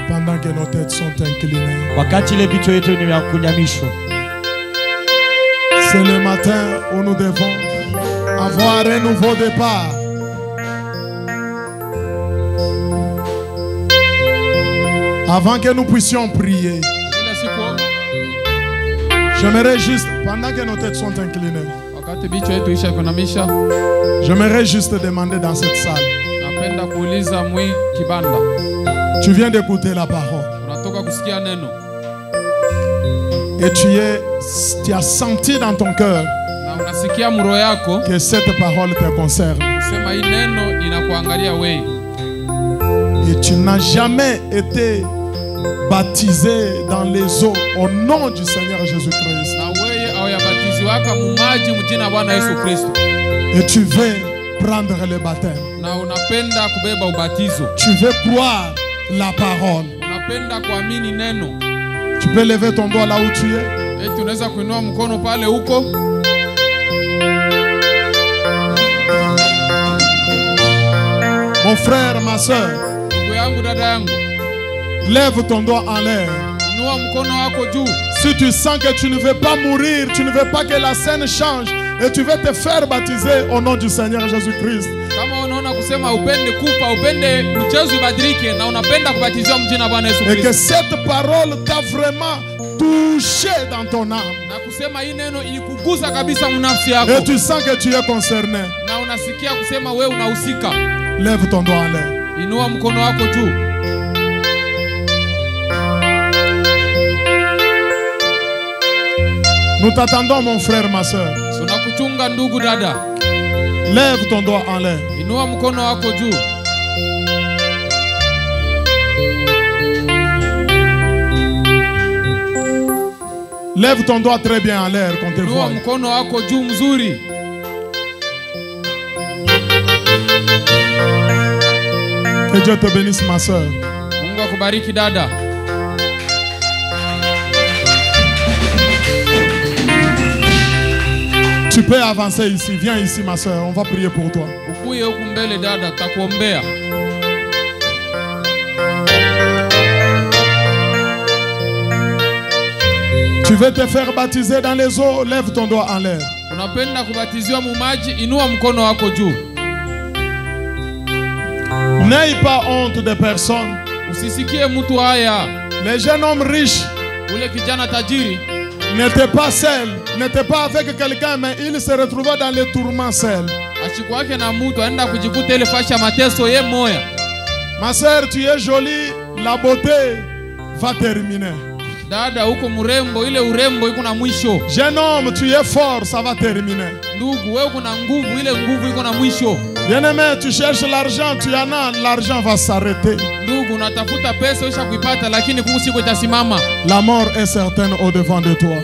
Pendant que nos têtes sont inclinées, c'est le matin où nous devons avoir un nouveau départ. Avant que nous puissions prier, j'aimerais juste, pendant que nos têtes sont inclinées, j'aimerais juste demander dans cette salle. Tu viens d'écouter la parole. Et tu as senti dans ton cœur que cette parole te concerne. Et tu n'as jamais été baptisé dans les eaux au nom du Seigneur Jésus-Christ. Et tu veux prendre le baptême. Tu veux croire la parole. Tu peux lever ton doigt là où tu es. Mon frère, ma soeur, lève ton doigt en l'air. Si tu sens que tu ne veux pas mourir, tu ne veux pas que la scène change, et tu veux te faire baptiser au nom du Seigneur Jésus-Christ. Et que cette parole t'a vraiment touché dans ton âme. Et tu sens que tu es concerné. Lève ton doigt en l'air. Nous t'attendons, mon frère, ma soeur. Lève ton doigt en l'air. Lève ton doigt très bien en l'air qu'on te voit. Que Dieu te bénisse, ma soeur. Tu peux avancer ici. Viens ici, ma soeur. On va prier pour toi. Tu veux te faire baptiser dans les eaux? Lève ton doigt en l'air. N'aie pas honte de personne. Les jeunes hommes riches n'étaient pas seuls, n'étaient pas avec quelqu'un, mais ils se retrouvaient dans les tourments seuls. Ma soeur, tu es jolie, la beauté va terminer. Jeune homme, tu es fort, ça va terminer. Bien-aimé, tu cherches l'argent, tu en as, l'argent va s'arrêter. La mort est certaine au-devant de toi.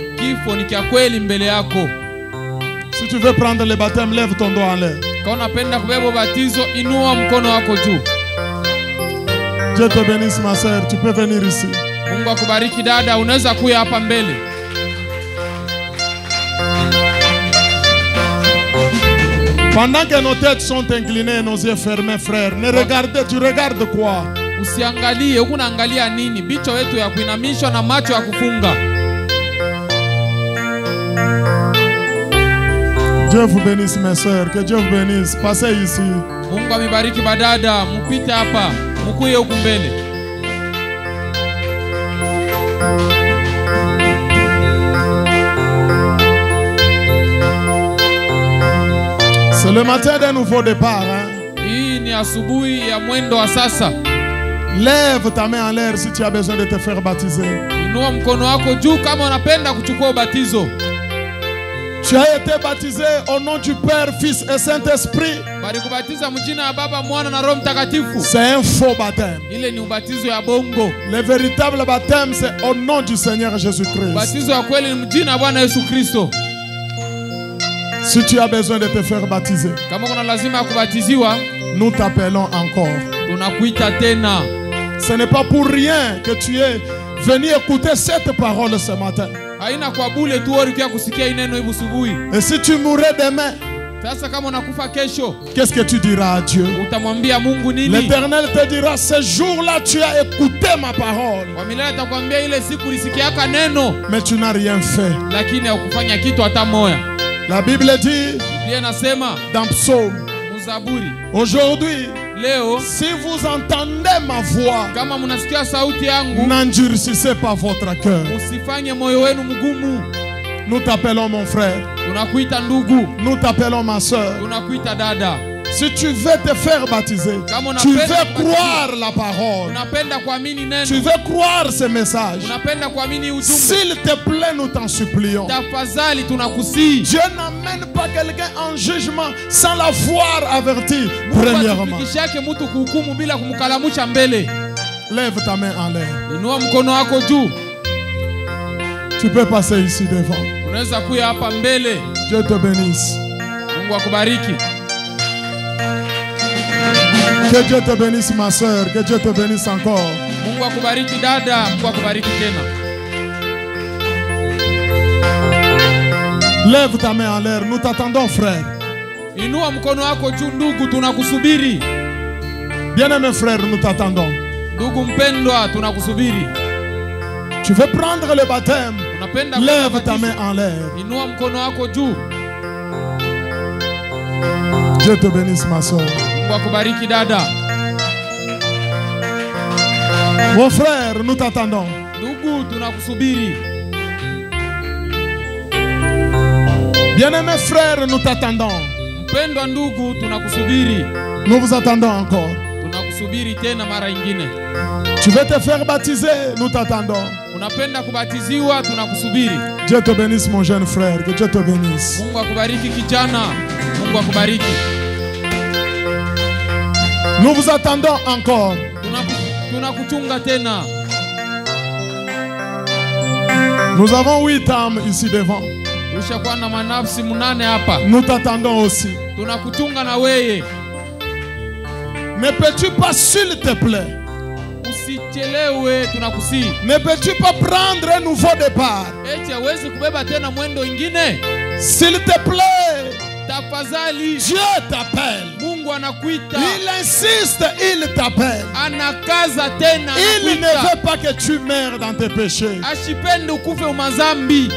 Si tu veux prendre le baptême, lève ton doigt en l'air. Dieu te bénisse, ma soeur, tu peux venir ici. Pendant que nos têtes sont inclinées, nos yeux fermés, frère, ne regardez, tu regardes quoi? Dieu vous bénisse, mes sœurs, que Dieu vous bénisse. Passez ici. C'est le matin d'un nouveau départ. Hein? Lève ta main en l'air si tu as besoin de te faire baptiser. Tu as été baptisé au nom du Père, Fils et Saint-Esprit. C'est un faux baptême. Le véritable baptême, c'est au nom du Seigneur Jésus-Christ. Si tu as besoin de te faire baptiser, nous t'appelons encore. Ce n'est pas pour rien que tu es venu écouter cette parole ce matin. Et si tu mourrais demain, qu'est-ce que tu diras à Dieu? L'Éternel te dira, ce jour-là tu as écouté ma parole, mais tu n'as rien fait. La Bible dit dans Psaume, aujourd'hui, si vous entendez ma voix, n'endurcissez pas votre cœur. Nous t'appelons mon frère. Nous t'appelons ma soeur. Si tu veux te faire baptiser, tu veux croire la parole, tu veux croire ce message, s'il te plaît, nous t'en supplions. Dieu n'amène pas quelqu'un en jugement sans l'avoir averti premièrement. Lève ta main en l'air. Tu peux passer ici devant. Unaweza kuja hapa mbele. Dieu te bénisse. Mungu akubariki. Que Dieu te bénisse ma soeur, que Dieu te bénisse encore. Mungu akubariki dada, Mungu akubariki tena. Lève ta main en l'air, nous t'attendons frère. Inua mkono wako juu ndugu, tunakusubiri. Bien-aimé frère, nous t'attendons. Ndugu mpendwa, tunakusubiri. Tu veux prendre le baptême? Lève ta main en l'air. Inua mkono wako juu. Dieu te bénisse ma soeur. Mungu akubariki dada. Mon frère, nous t'attendons. Ndugu, tunakusubiri. Bien-aimé frère, nous t'attendons. Mpendwa ndugu, tunakusubiri. Nous vous attendons encore. Tunakusubiri tena mara nyingine. Tu veux te faire baptiser? Nous t'attendons. Unapenda kubatiziwa? Tunakusubiri. Dieu te bénisse mon jeune frère, que Dieu te bénisse. Mungu akubariki kijana. Mungu akubariki. Nous vous attendons encore. Tunakuchunga tena. Nous avons 8 âmes ici devant. Ushakuwa na manafsi 8 hapa. Nous t'attendons aussi. Tunakuchunga na weye. Ne peux-tu pas, s'il te plaît, usichelewe, tunakusi. ne peux-tu pas prendre un nouveau départ? Eti hawezi kubeba tena mwendo ingine? S'il te plaît, tafadhali. Dieu t'appelle. Mungu anakuita. Il insiste, il t'appelle. Anakaza tena, il ne veut pas que tu meurs dans tes péchés. Ashipende ukufe umazambi.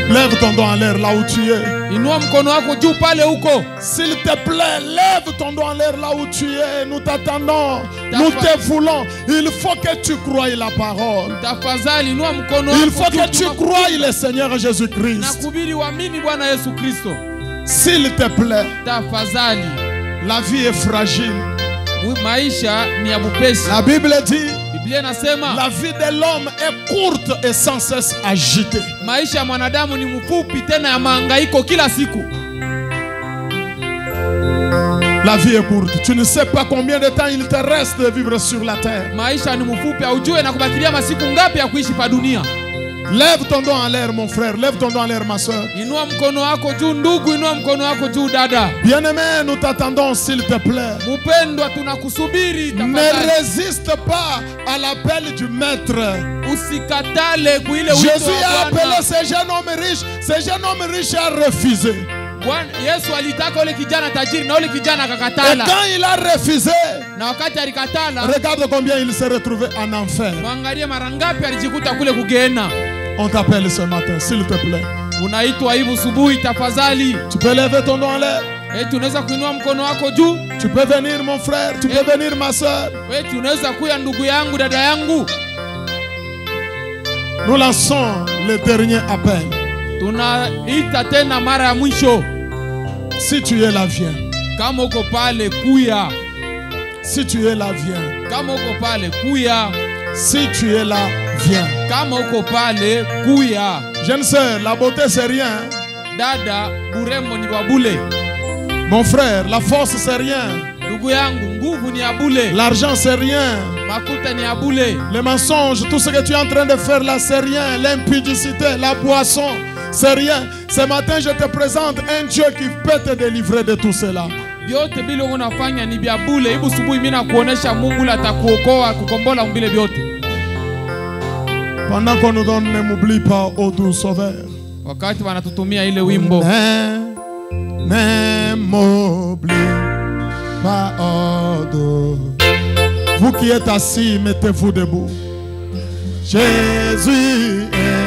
Lève ton doigt en l'air là où tu es. Inua mkono wako juu pale huko. S'il te plaît, lève ton doigt en l'air là où tu es. Nous t'attendons. Nous te voulons. Il faut que tu croies la parole. Tafadhali inua mkono wako. Il faut que tu croies le Seigneur Jésus-Christ. Nakubiri uamini Bwana Yesu Kristo. S'il te plaît. Tafadhali. La vie est fragile. Maisha ni ya bupesi. La Bible dit, la vie de l'homme est courte et sans cesse agitée. Maisha ya mwanadamu ni mfupi tena ya mahangaiko kila siku. La vie est courte. Tu ne sais pas combien de temps il te reste de vivre sur la terre. Maisha ni mfupi, haujui na kubakilia masiku ngapi ya kuishi pa dunia. Lève ton doigt en l'air mon frère, lève ton doigt en l'air ma soeur. Inua mkono wako juu ndugu, inua mkono wako juu dada. Bien-aimé, nous t'attendons s'il te plaît. Mpendwa, tunakusubiri tafadhali. Ne résiste pas à l'appel du maître. Usikatale kuile wito wa Bwana. Jésus a appelé ce jeune homme riche a refusé. Yesu alitaka ule kijana tajiri na ule kijana akakatala. Et quand il a refusé, na wakati alikatala, regarde combien il s'est retrouvé en enfer. Mwangalie mara ngapi alijikuta kule kugena. On t'appelle ce matin, s'il te plaît. Unaitwa hivi subuhi tafadhali. Tu peux lever ton doigt en l'air. Eti unaweza kuinua mkono wako juu. Tu peux venir mon frère, tu peux venir ma soeur. Eti unaweza kuya ndugu yangu, dada yangu. Nous lançons le dernier appel. Tunaita tena mara ya mwisho. Si tu es là, viens. Kama uko pale kuya. Si tu es là, viens. Kama uko pale kuya. Si tu es là, viens. Kama uko pale kuya. Jeune sœur, la beauté c'est rien. Dada, burembo ni wabule. Mon frère, la force c'est rien. Ndugu yangu, nguvu ni abule. L'argent c'est rien. Makuta ni abule. Les mensonges, tout ce que tu es en train de faire là c'est rien. L'impudicité, la boisson, c'est rien. Ce matin je te présente un Dieu qui peut te délivrer de tout cela. Vyote vile unafanya ni vya bure. Hebu subuhi mimi nakuonesha Mungu atakuokoa kukombola mbile vyote. Pendant qu'on nous donne, ne m'oublie pas, ô doux sauveur. Wakati wanatutumia ile wimbo. Ne m'oublie pas, ô doux. Vous qui êtes assis, mettez-vous debout. Jésus est